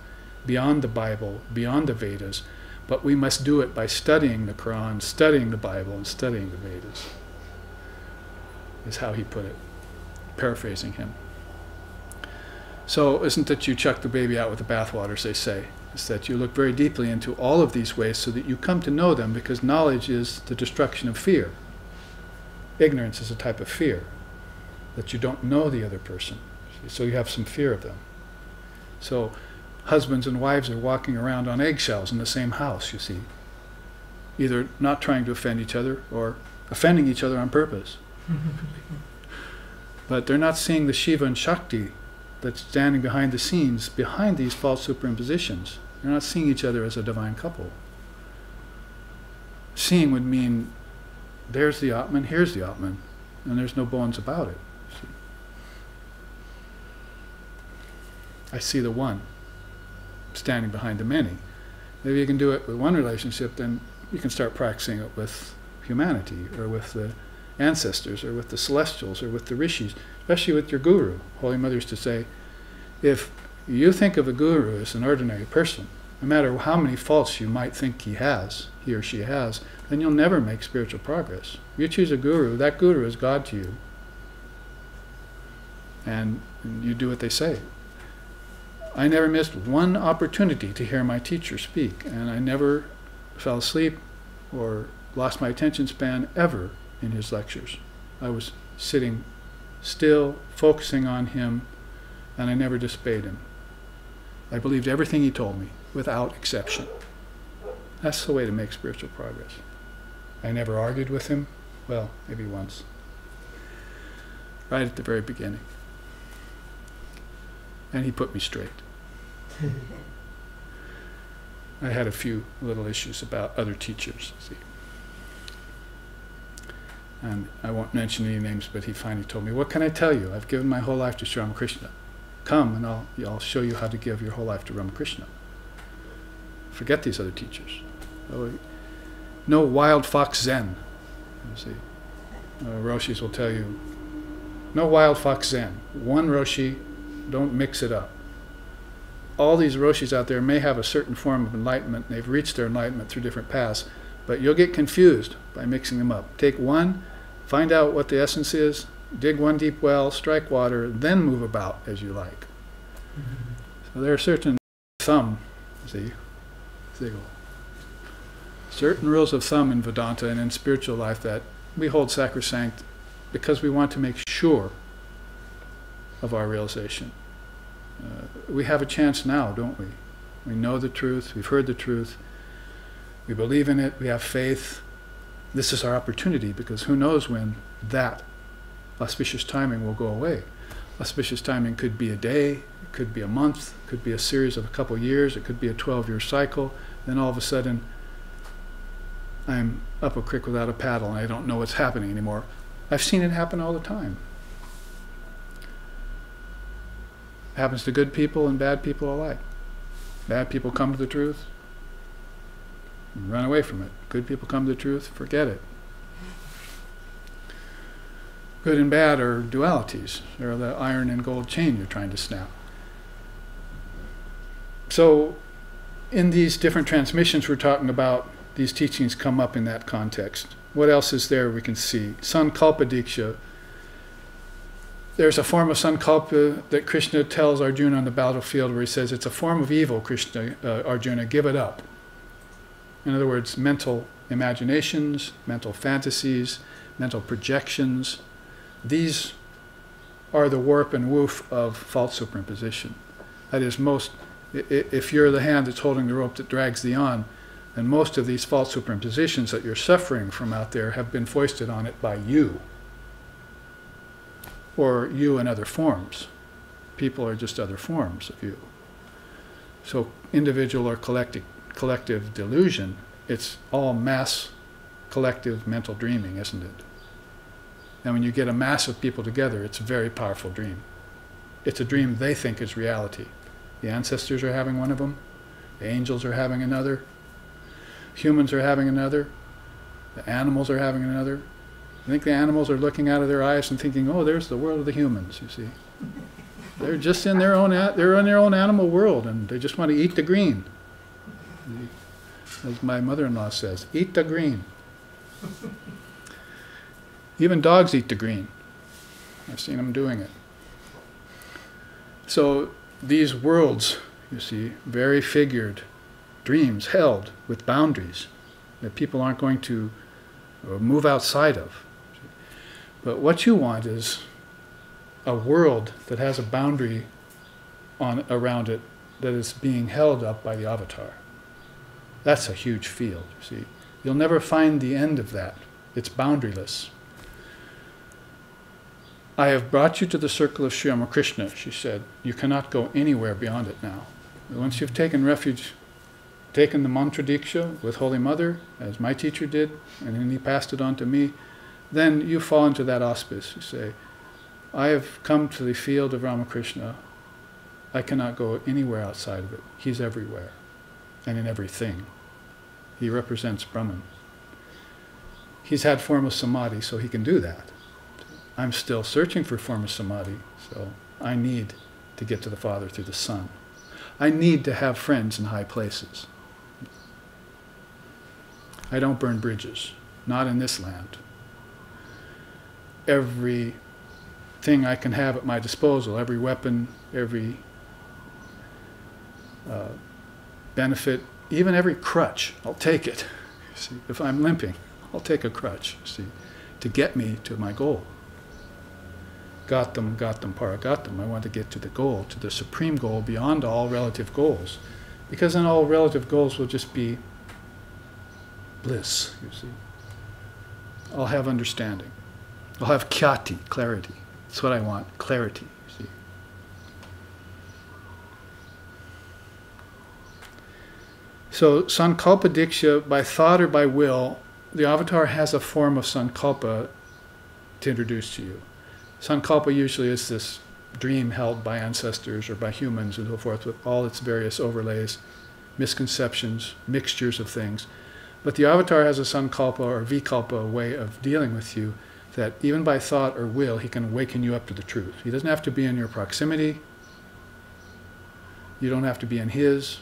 beyond the Bible, beyond the Vedas, but we must do it by studying the Quran, studying the Bible, and studying the Vedas, is how he put it, paraphrasing him. So isn't that you chuck the baby out with the bathwater, as they say. It's that you look very deeply into all of these ways so that you come to know them, because knowledge is the destruction of fear. Ignorance is a type of fear, that you don't know the other person, so you have some fear of them. So husbands and wives are walking around on eggshells in the same house, you see, either not trying to offend each other or offending each other on purpose. But they're not seeing the Shiva and Shakti that's standing behind the scenes, behind these false superimpositions. They're not seeing each other as a divine couple. Seeing would mean there's the Atman, here's the Atman, and there's no bones about it. See? I see the one standing behind the many. Maybe you can do it with one relationship, then you can start practicing it with humanity, or with the ancestors, or with the celestials, or with the rishis, especially with your guru. Holy Mother used to say, if you think of a guru as an ordinary person, no matter how many faults you might think he or she has, then you'll never make spiritual progress. If you choose a guru, that guru is God to you. And you do what they say. I never missed one opportunity to hear my teacher speak, and I never fell asleep or lost my attention span ever in his lectures. I was sitting still, focusing on him, and I never disobeyed him. I believed everything he told me, without exception. That's the way to make spiritual progress. I never argued with him, well, maybe once, right at the very beginning. And he put me straight. I had a few little issues about other teachers, see. And I won't mention any names, but he finally told me, what can I tell you? I've given my whole life to Sri Ramakrishna. Come and I'll show you how to give your whole life to Ramakrishna. Forget these other teachers. No wild fox Zen. You see, Roshis will tell you, no wild fox Zen. One Roshi, don't mix it up. All these Roshis out there may have a certain form of enlightenment, and they've reached their enlightenment through different paths, but you'll get confused by mixing them up. Take one, find out what the essence is, dig one deep well, strike water, then move about as you like. So there are certain thumb, see, certain rules of thumb in Vedanta and in spiritual life that we hold sacrosanct because we want to make sure of our realization. We have a chance now, don't we? We know the truth, we've heard the truth, we believe in it, we have faith. This is our opportunity, because who knows when that auspicious timing will go away. Auspicious timing could be a day, it could be a month, it could be a series of a couple years, it could be a 12-year cycle. Then all of a sudden, I'm up a creek without a paddle and I don't know what's happening anymore. I've seen it happen all the time. It happens to good people and bad people alike. Bad people come to the truth, run away from it. Good people come to the truth, forget it. Good and bad are dualities. They're the iron and gold chain you're trying to snap. So in these different transmissions we're talking about, these teachings come up in that context. What else is there we can see? Sankalpa Diksha. There's a form of Sankalpa that Krishna tells Arjuna on the battlefield where he says, it's a form of evil, Arjuna, give it up. In other words, mental imaginations, mental fantasies, mental projections. These are the warp and woof of false superimposition. That is, if you're the hand that's holding the rope that drags thee on, then most of these false superimpositions that you're suffering from out there have been foisted on it by you. Or you in other forms. People are just other forms of you. So individual or collective delusion, it's all mass collective mental dreaming, isn't it? And when you get a mass of people together, it's a very powerful dream. It's a dream they think is reality. The ancestors are having one of them. The angels are having another. Humans are having another. The animals are having another. I think the animals are looking out of their eyes and thinking, oh, there's the world of the humans, you see. They're just in their own, animal world, and they just want to eat the green. As my mother-in-law says, eat the green. Even dogs eat the green. I've seen them doing it. So these worlds, you see, very figured dreams held with boundaries that people aren't going to move outside of. But what you want is a world that has a boundary around it that is being held up by the avatar. That's a huge field, you see. You'll never find the end of that. It's boundaryless. I have brought you to the circle of Sri Ramakrishna, she said. You cannot go anywhere beyond it now. Once you've taken refuge, taken the mantra Diksha with Holy Mother, as my teacher did, and then he passed it on to me, then you fall into that auspice. You say, I have come to the field of Ramakrishna. I cannot go anywhere outside of it. He's everywhere and in everything. He represents Brahman. He's had form of samadhi, so he can do that. I'm still searching for form of samadhi, so I need to get to the Father through the Son. I need to have friends in high places. I don't burn bridges, not in this land. Every thing I can have at my disposal, every weapon, every benefit, even every crutch, I'll take it. See, if I'm limping, I'll take a crutch, see, to get me to my goal. Gatam, paragatam. I want to get to the goal, to the supreme goal beyond all relative goals. Because then all relative goals will just be bliss, you see. I'll have understanding. I'll have khyati, clarity. That's what I want, clarity, you see. So sankalpa diksha, by thought or by will, the avatar has a form of sankalpa to introduce to you. Sankalpa usually is this dream held by ancestors or by humans and so forth, with all its various overlays, misconceptions, mixtures of things. But the avatar has a sankalpa or vikalpa way of dealing with you, that even by thought or will, he can awaken you up to the truth. He doesn't have to be in your proximity. You don't have to be in his.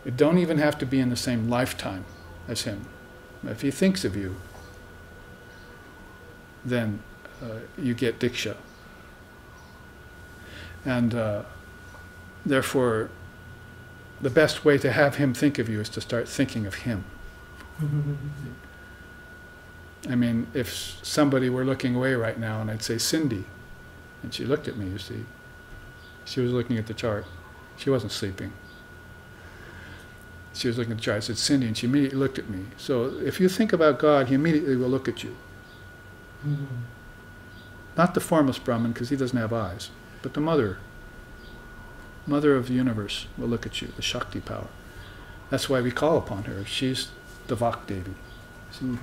You don't even have to be in the same lifetime as him. If he thinks of you, then you get Diksha. And therefore, the best way to have him think of you is to start thinking of him. I mean, if somebody were looking away right now and I'd say, Cindy, and she looked at me, you see, she was looking at the chart. She wasn't sleeping. She was looking at the chart. I said, Cindy, and she immediately looked at me. So if you think about God, he immediately will look at you. Not the formless Brahman, because he doesn't have eyes, but the mother of the universe will look at you, the Shakti power. That's why we call upon her. She's the Vakdevi. See,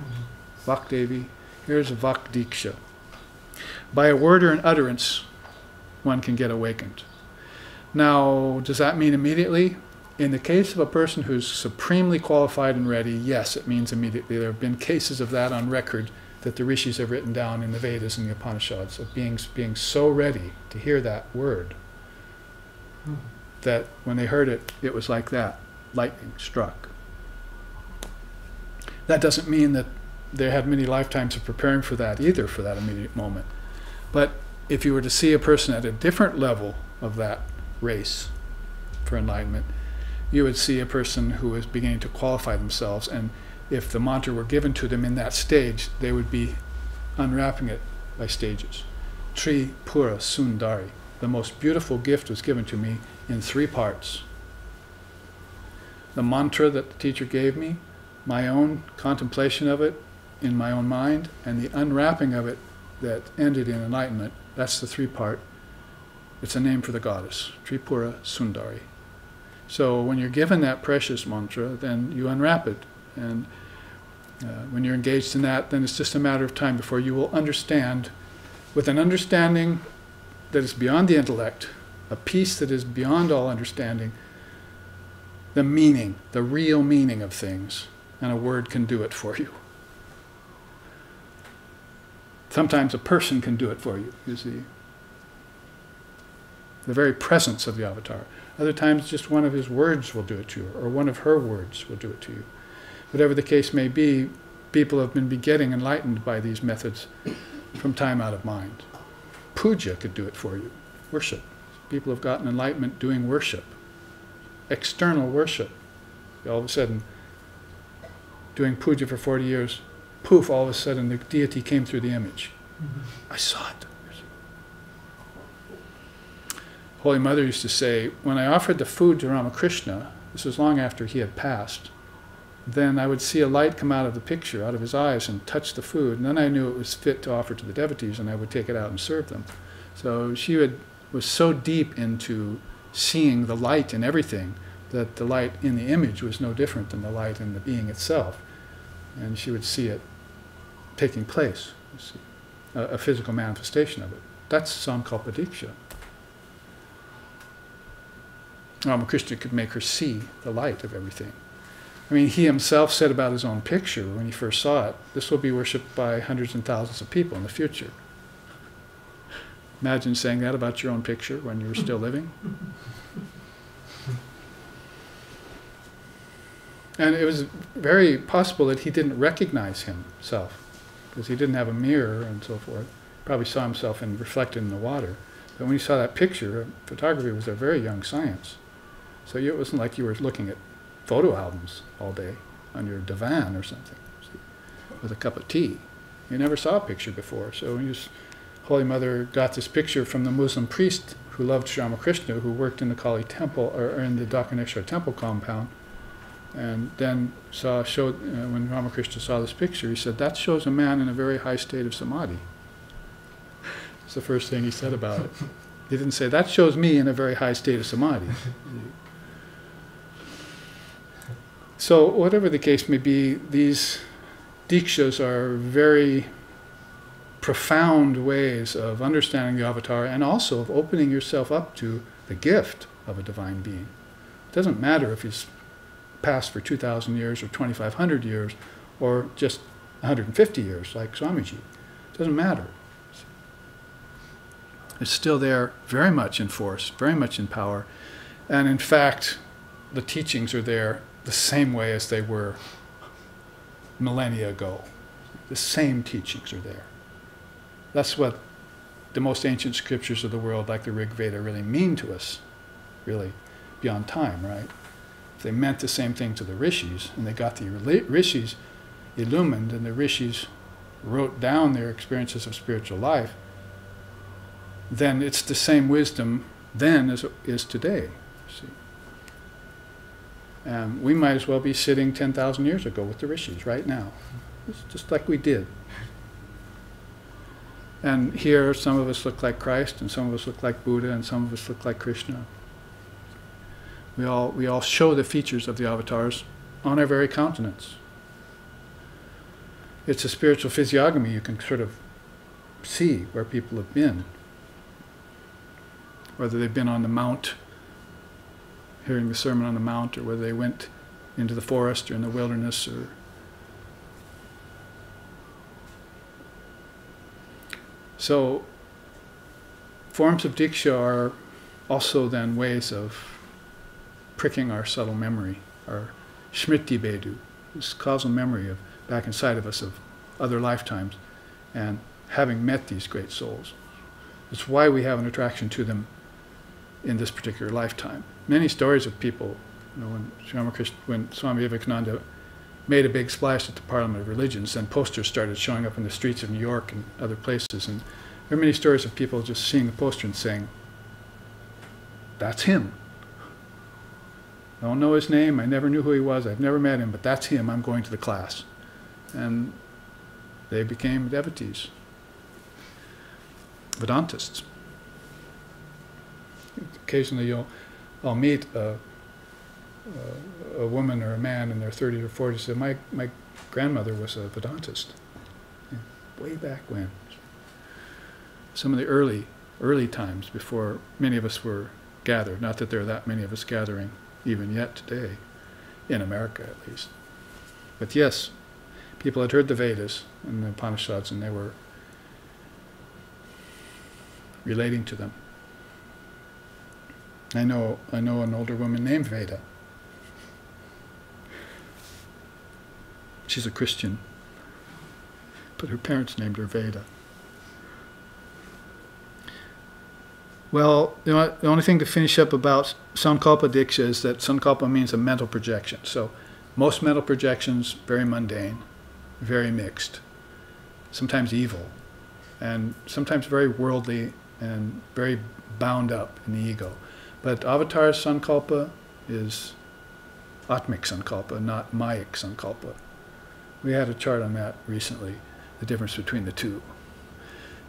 Vakdevi, here's a Vakdiksha. By a word or an utterance, one can get awakened. Now, does that mean immediately? In the case of a person who's supremely qualified and ready, yes, it means immediately. There have been cases of that on record that the rishis have written down in the Vedas and the Upanishads, of being so ready to hear that word that when they heard it, it was like that, lightning struck. That doesn't mean that they had many lifetimes of preparing for that either, for that immediate moment. But if you were to see a person at a different level of that race for enlightenment, you would see a person who is beginning to qualify themselves, and if the mantra were given to them in that stage, they would be unwrapping it by stages. Tripura Sundari. The most beautiful gift was given to me in 3 parts. The mantra that the teacher gave me, my own contemplation of it in my own mind, and the unwrapping of it that ended in enlightenment. That's the 3-part. It's a name for the goddess, Tripura Sundari. So when you're given that precious mantra, then you unwrap it. And when you're engaged in that, then it's just a matter of time before you will understand, with an understanding that is beyond the intellect, a peace that is beyond all understanding, the meaning, the real meaning of things, and a word can do it for you. Sometimes a person can do it for you, you see. The very presence of the avatar. Other times just one of his words will do it to you, or one of her words will do it to you. Whatever the case may be, people have been getting enlightened by these methods from time out of mind. Puja could do it for you. Worship. People have gotten enlightenment doing worship. External worship. All of a sudden, doing puja for 40 years, poof, all of a sudden the deity came through the image. I saw it. Holy Mother used to say, when I offered the food to Ramakrishna, this was long after he had passed, then I would see a light come out of the picture, out of his eyes, and touch the food. And then I knew it was fit to offer to the devotees, and I would take it out and serve them. So she was so deep into seeing the light in everything that the light in the image was no different than the light in the being itself. And she would see it taking place, you see, a physical manifestation of it. That's Sankalpa Diksha. Ramakrishna could make her see the light of everything. I mean, he himself said about his own picture when he first saw it, this will be worshipped by hundreds and thousands of people in the future. Imagine saying that about your own picture when you were still living. And it was very possible that he didn't recognize himself, because he didn't have a mirror and so forth. Probably saw himself reflected in the water. But when he saw that picture, photography was a very young science. So it wasn't like you were looking at photo albums all day on your divan or something, see, with a cup of tea. You never saw a picture before. So when Holy Mother got this picture from the Muslim priest who loved Sri Ramakrishna, who worked in the Kali temple, or in the Dakshineshwar temple compound, and then when Ramakrishna saw this picture, he said, that shows a man in a very high state of samadhi. That's the first thing he said about it. He didn't say, that shows me in a very high state of samadhi. So whatever the case may be, these Dikshas are very profound ways of understanding the avatar and also of opening yourself up to the gift of a divine being. It doesn't matter if he's passed for 2,000 years or 2,500 years or just 150 years like Swamiji. It doesn't matter. It's still there, very much in force, very much in power. And in fact, the teachings are there the same way as they were millennia ago. The same teachings are there. That's what the most ancient scriptures of the world, like the Rig Veda, really mean to us, really, beyond time, right? If they meant the same thing to the rishis, and they got the rishis illumined, and the rishis wrote down their experiences of spiritual life, then it's the same wisdom then as it is today. See? We might as well be sitting 10,000 years ago with the rishis right now. It's just like we did. And here some of us look like Christ, and some of us look like Buddha, and some of us look like Krishna. We all show the features of the avatars on our very countenance. It's a spiritual physiognomy. You can sort of see where people have been. Whether they've been on the mount, hearing the Sermon on the Mount, or whether they went into the forest or in the wilderness. So, forms of Diksha are also then ways of pricking our subtle memory, our smriti bedu, this causal memory of back inside of us of other lifetimes, and having met these great souls. It's why we have an attraction to them in this particular lifetime. Many stories of people, when Swami Vivekananda made a big splash at the Parliament of Religions, then posters started showing up in the streets of New York and other places, and there are many stories of people just seeing the poster and saying, "That's him. I don't know his name, I never knew who he was, I've never met him, but that's him, I'm going to the class." And they became devotees, Vedantists. Occasionally I'll meet a woman or a man in their 30s or 40s, say, my grandmother was a Vedantist. Yeah, way back when. Some of the early times before many of us were gathered. Not that there are that many of us gathering even yet today, in America at least. But yes, people had heard the Vedas and the Upanishads, and they were relating to them. I know an older woman named Veda. She's a Christian, but her parents named her Veda. Well, the only thing to finish up about Sankalpa Diksha is that Sankalpa means a mental projection. So most mental projections, very mundane, very mixed, sometimes evil, and sometimes very worldly and very bound up in the ego. But Avatar Sankalpa is Atmic Sankalpa, not Mayic Sankalpa. We had a chart on that recently, the difference between the two.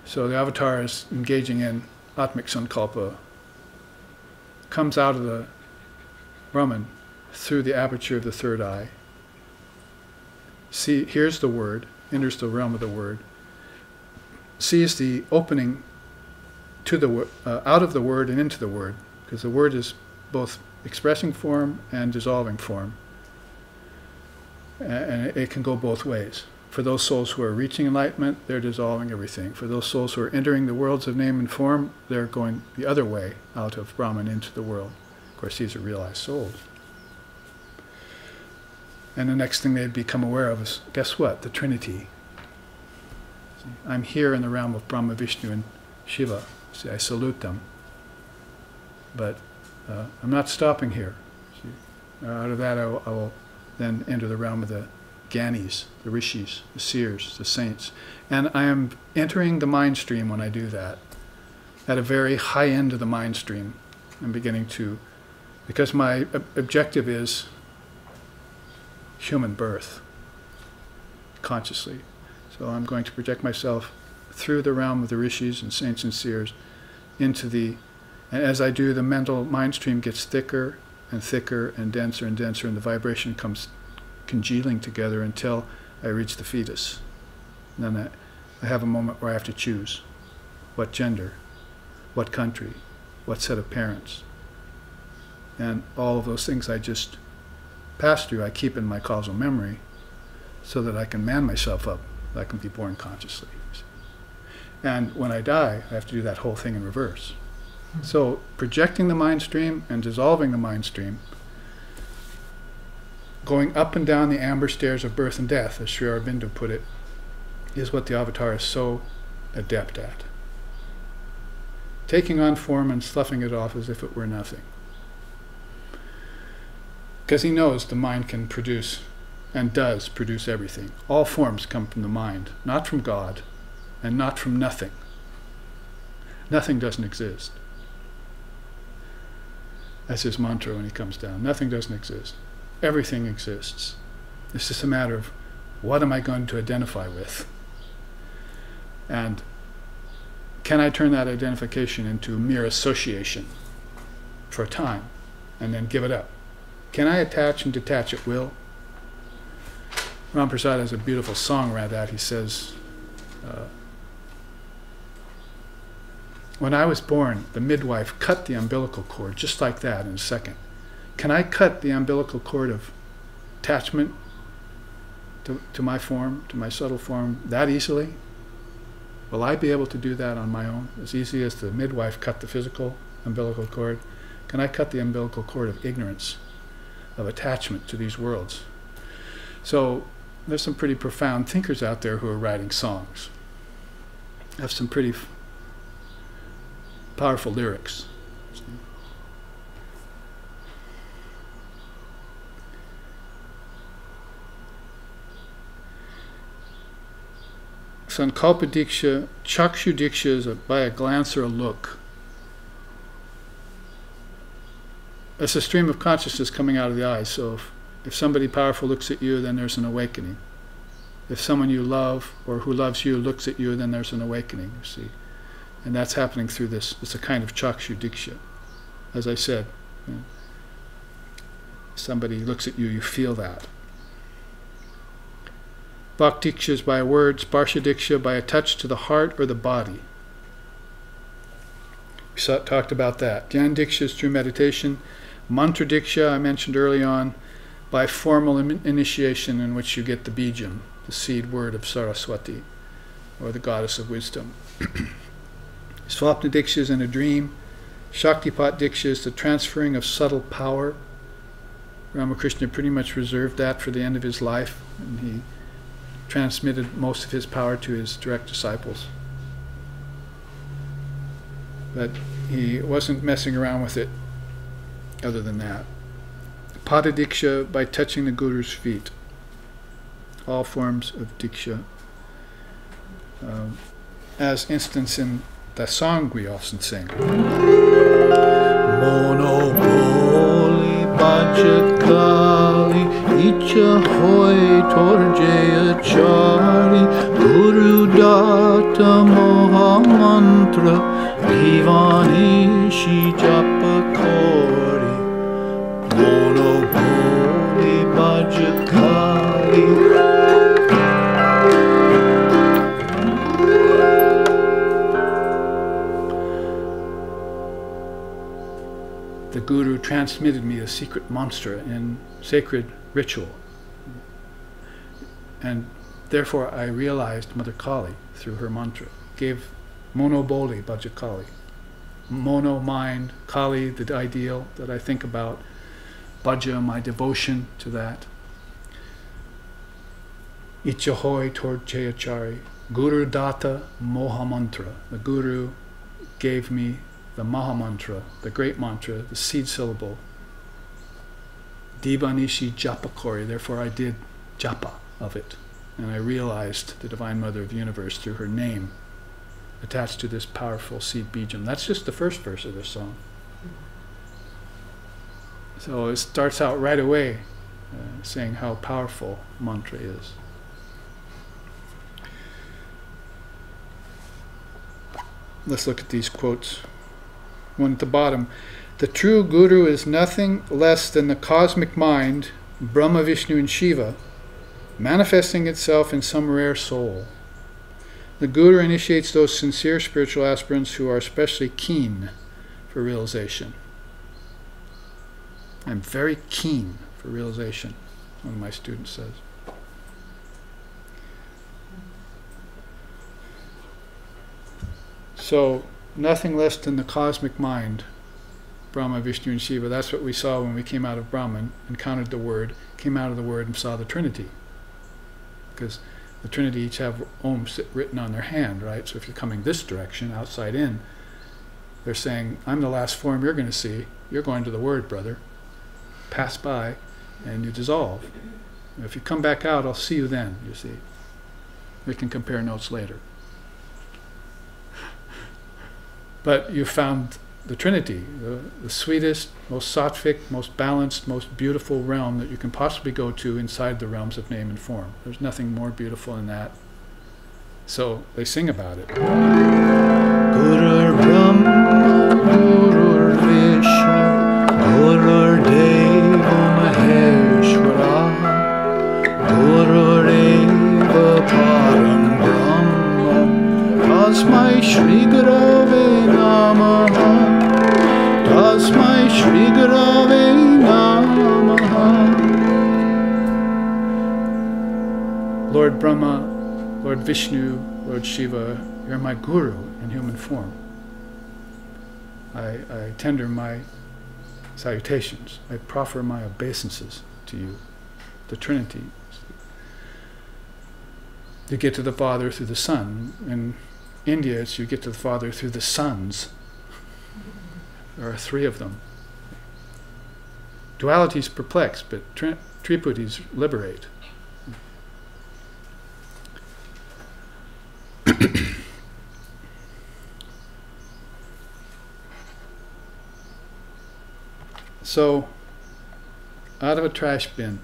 So the Avatar is engaging in Atmic Sankalpa, comes out of the Brahman through the aperture of the third eye, hears the word, enters the realm of the word, sees the opening to the out of the word and into the word, because the word is both expressing form and dissolving form. And it can go both ways. For those souls who are reaching enlightenment, they're dissolving everything. For those souls who are entering the worlds of name and form, they're going the other way, out of Brahman into the world. Of course, these are realized souls. And the next thing they'd become aware of is, guess what? The Trinity. See, I'm here in the realm of Brahma, Vishnu, and Shiva. See, I salute them. But I'm not stopping here. See, out of that, I will then enter the realm of the Gyanis, the Rishis, the Seers, the Saints. And I am entering the mind stream when I do that. At a very high end of the mind stream, I'm beginning to, because my objective is human birth, consciously. So I'm going to project myself through the realm of the Rishis and Saints and Seers into the, and as I do, the mental mind stream gets thicker and thicker and denser, and the vibration comes congealing together until I reach the fetus. And then I have a moment where I have to choose what gender, what country, what set of parents. And all of those things I just passed through, I keep in my causal memory so that I can man myself up, that I can be born consciously. And when I die, I have to do that whole thing in reverse. So projecting the mind stream and dissolving the mind stream, going up and down the amber stairs of birth and death, as Sri Aurobindo put it, is what the avatar is so adept at. Taking on form and sloughing it off as if it were nothing. Because he knows the mind can produce, and does produce everything. All forms come from the mind, not from God, and not from nothing. Nothing doesn't exist. That's his mantra when he comes down. Nothing doesn't exist. Everything exists. It's just a matter of what am I going to identify with? And can I turn that identification into mere association for a time and then give it up? Can I attach and detach at will? Ram Prasad has a beautiful song around that. He says, when I was born, the midwife cut the umbilical cord just like that in a second. Can I cut the umbilical cord of attachment to my form, to my subtle form, that easily? Will I be able to do that on my own, as easy as the midwife cut the physical umbilical cord? Can I cut the umbilical cord of ignorance, of attachment to these worlds? So there's some pretty profound thinkers out there who are writing songs. Have some pretty powerful lyrics. Sankalpa Diksha, Chakshu Diksha is by a glance or a look. It's a stream of consciousness coming out of the eyes. So if somebody powerful looks at you, then there's an awakening. If someone you love or who loves you looks at you, then there's an awakening, you see. And that's happening through this. It's a kind of Chakshu Diksha. As I said, somebody looks at you, you feel that. Bhakti Diksha is by words, Sparsha Diksha by a touch to the heart or the body. We talked about that. Dhyan Diksha is through meditation. Mantra Diksha, I mentioned early on, by formal initiation in which you get the bijam, the seed word of Saraswati, or the goddess of wisdom. Swapna Diksha is in a dream. Shaktipat Diksha is the transferring of subtle power. Ramakrishna pretty much reserved that for the end of his life, and he transmitted most of his power to his direct disciples. But he wasn't messing around with it other than that. Pada Diksha, by touching the Guru's feet. All forms of Diksha. As instance in the song we often sing. Monopoli Bhajakali Icha Hoy Torjaya Chari Guru Data Moha Mantra Divani Shi Japa Kori Monopoli Bhajakali. The Guru transmitted me a secret mantra in sacred ritual. And therefore I realized Mother Kali through her mantra. Gave Mono Boli Bhajakali. Mono mind, Kali the ideal that I think about, Bhaja my devotion to that. Ichahoy toward Chayachari. Guru Data Moha Mantra. The Guru gave me the Maha Mantra, the great mantra, the seed syllable. Divanishi Japa Kori, therefore I did japa of it. And I realized the Divine Mother of the Universe through her name attached to this powerful seed bijam. That's just the first verse of this song. So it starts out right away saying how powerful mantra is. Let's look at these quotes. One at the bottom. The true Guru is nothing less than the cosmic mind Brahma, Vishnu, and Shiva, manifesting itself in some rare soul. The Guru initiates those sincere spiritual aspirants who are especially keen for realization. I'm very keen for realization, one of my students says. So, nothing less than the cosmic mind, Brahma, Vishnu, and Shiva. That's what we saw when we came out of Brahman, encountered the Word, came out of the Word and saw the Trinity. Because the Trinity each have Om written on their hand, right? So if you're coming this direction, outside in, they're saying, I'm the last form you're going to see. You're going to the Word, brother. Pass by and you dissolve. If you come back out, I'll see you then, you see. We can compare notes later. But you found the Trinity, the sweetest, most sattvic, most balanced, most beautiful realm that you can possibly go to inside the realms of name and form. There's nothing more beautiful than that. So they sing about it. Gurur Brahma, Gurur Vishnu, Gurur Deva Maheshwara, Gurur Eva Param Brahma, Tasmai Shri Gurave Namaha. Tasmai Shri Gurave Namaha. Lord Brahma, Lord Vishnu, Lord Shiva, you're my Guru in human form. I tender my salutations. I proffer my obeisances to you, the Trinity. You get to the Father through the Son. In India, it's you get to the Father through the sons. There are 3 of them. Dualities perplex, but triputis liberate. So, out of a trash bin,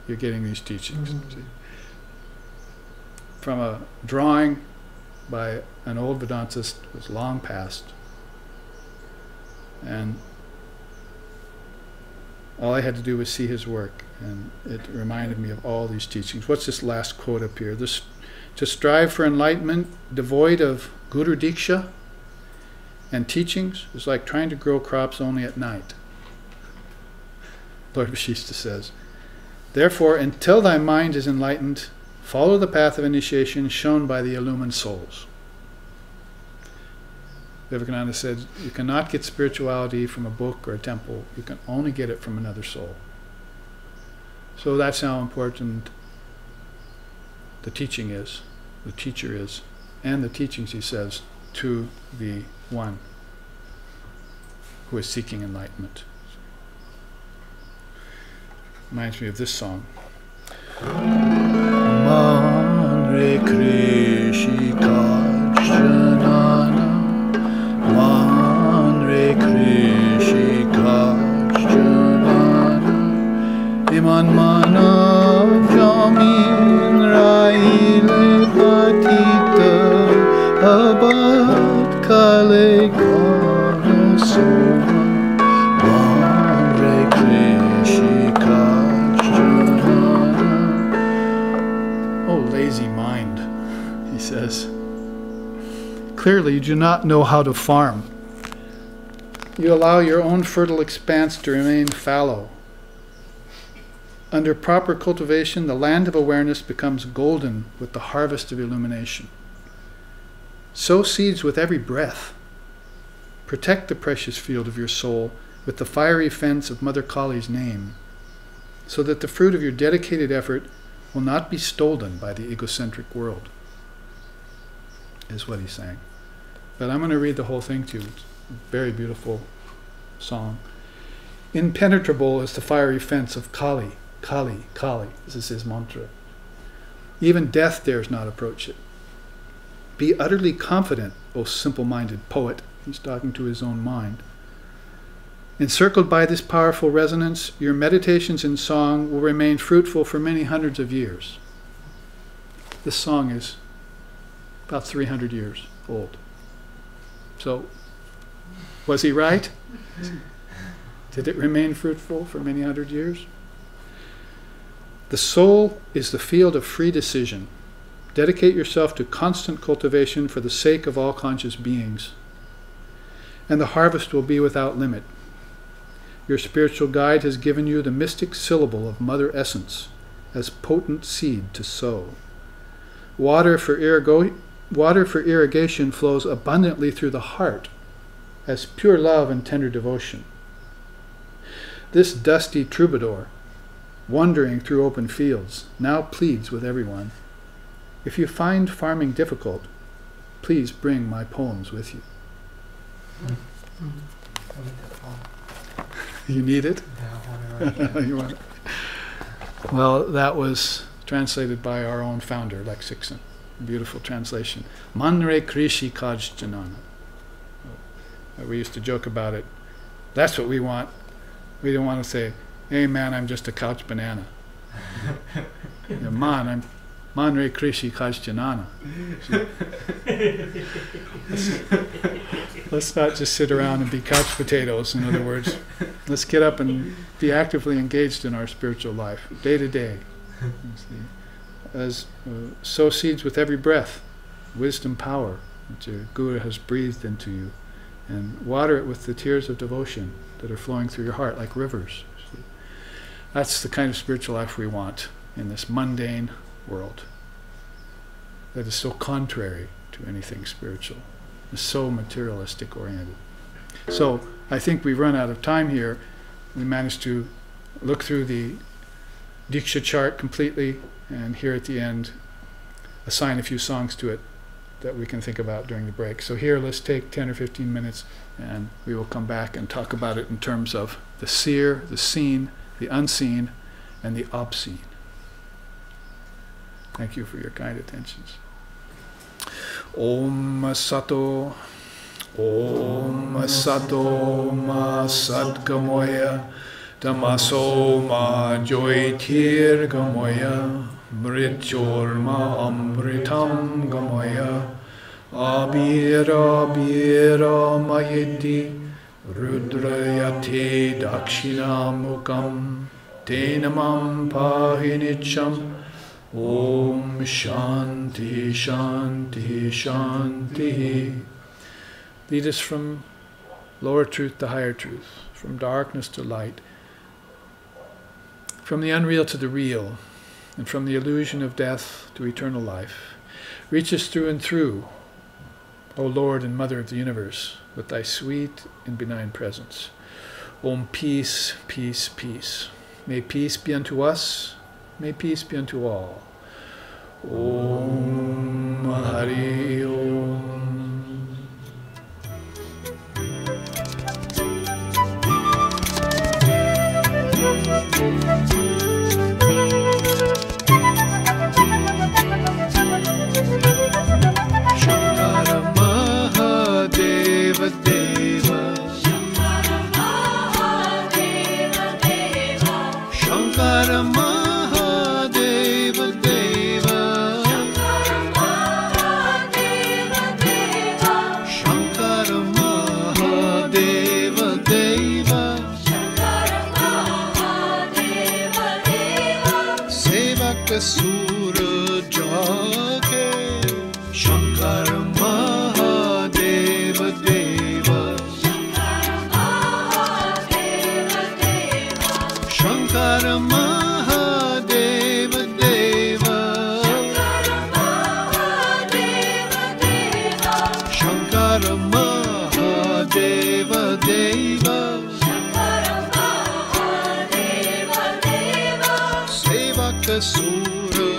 you're getting these teachings. See? From a drawing by an old Vedantist who was long past, and all I had to do was see his work, and it reminded me of all these teachings. What's this last quote up here? This, to strive for enlightenment devoid of Guru Diksha and teachings is like trying to grow crops only at night. Lord Vashishta says, therefore, until thy mind is enlightened, follow the path of initiation shown by the illumined souls. Vivekananda said, you cannot get spirituality from a book or a temple. You can only get it from another soul. So that's how important the teaching is, the teacher is, and the teachings, he says, to the one who is seeking enlightenment. Reminds me of this song. Manre Krishika Janana, Manre Krishika Janana, Iman Mana Jamin Raile Patita, Abad Kale Kana Soma, Manre Krishika. Oh, lazy mind, he says. Clearly, you do not know how to farm. You allow your own fertile expanse to remain fallow. Under proper cultivation, the land of awareness becomes golden with the harvest of illumination. Sow seeds with every breath. Protect the precious field of your soul with the fiery fence of Mother Kali's name, so that the fruit of your dedicated effort will not be stolen by the egocentric world, is what he's saying. But I'm going to read the whole thing to you. It's a very beautiful song. Impenetrable is the fiery fence of Kali, Kali, Kali. This is his mantra. Even death dares not approach it. Be utterly confident, O simple-minded poet. He's talking to his own mind. Encircled by this powerful resonance, your meditations in song will remain fruitful for many hundreds of years. This song is about 300 years old. So, was he right? Did it remain fruitful for many hundred years? The soul is the field of free decision. Dedicate yourself to constant cultivation for the sake of all conscious beings, and the harvest will be without limit. Your spiritual guide has given you the mystic syllable of Mother Essence as potent seed to sow. Water for irrigation flows abundantly through the heart as pure love and tender devotion. This dusty troubadour, wandering through open fields, now pleads with everyone, if you find farming difficult, please bring my poems with you. You need it? You want it? Well, that was translated by our own founder, Lex Hickson. Beautiful translation. Manre Krishi Kaj Janana. We used to joke about it. That's what we want. We don't want to say, hey man, I'm just a couch banana. I'm Manre Krishi Kaj Janana. Let's not just sit around and be couch potatoes, in other words. Let's get up and be actively engaged in our spiritual life, day to day. As sow seeds with every breath, wisdom, power, which your Guru has breathed into you, and water it with the tears of devotion that are flowing through your heart like rivers. That's the kind of spiritual life we want in this mundane world that is so contrary to anything spiritual, is so materialistic oriented. So I think we've run out of time here. We managed to look through the Diksha chart completely, and here at the end assign a few songs to it that we can think about during the break. So here, let's take 10 or 15 minutes, and we will come back and talk about it in terms of the seer, the seen, the unseen, and the obscene. Thank you for your kind attentions. Om Sato Ma Sadgamoya Tamaso Ma Joitir Gamoya Mrityorma Amritam Gamoya Abira Bira Mayeti Rudrayate Dakshinamukam Tenamam Pahinicham Om Shanti Shanti Shanti. Lead us from lower truth to higher truth, from darkness to light, from the unreal to the real, and from the illusion of death to eternal life. Reach us through and through, O Lord and Mother of the universe, with thy sweet and benign presence. Om peace, peace, peace. May peace be unto us, may peace be unto all. Om Hari Om. Shankara Mahadeva Deva. Shankara Mahadeva Deva. Shankara Mahadeva Deva. Shankara Mahadeva Deva. Shankara Mahadeva Deva. Shankara Mahadeva Deva. Sevak Sura Jake. Shankara Mahadeva Deva. Shankara Mahadeva Deva. Shankara Mahadeva Deva. Shankara Mahadeva Deva. Shankara Mahadeva Deva. Sevaka Sura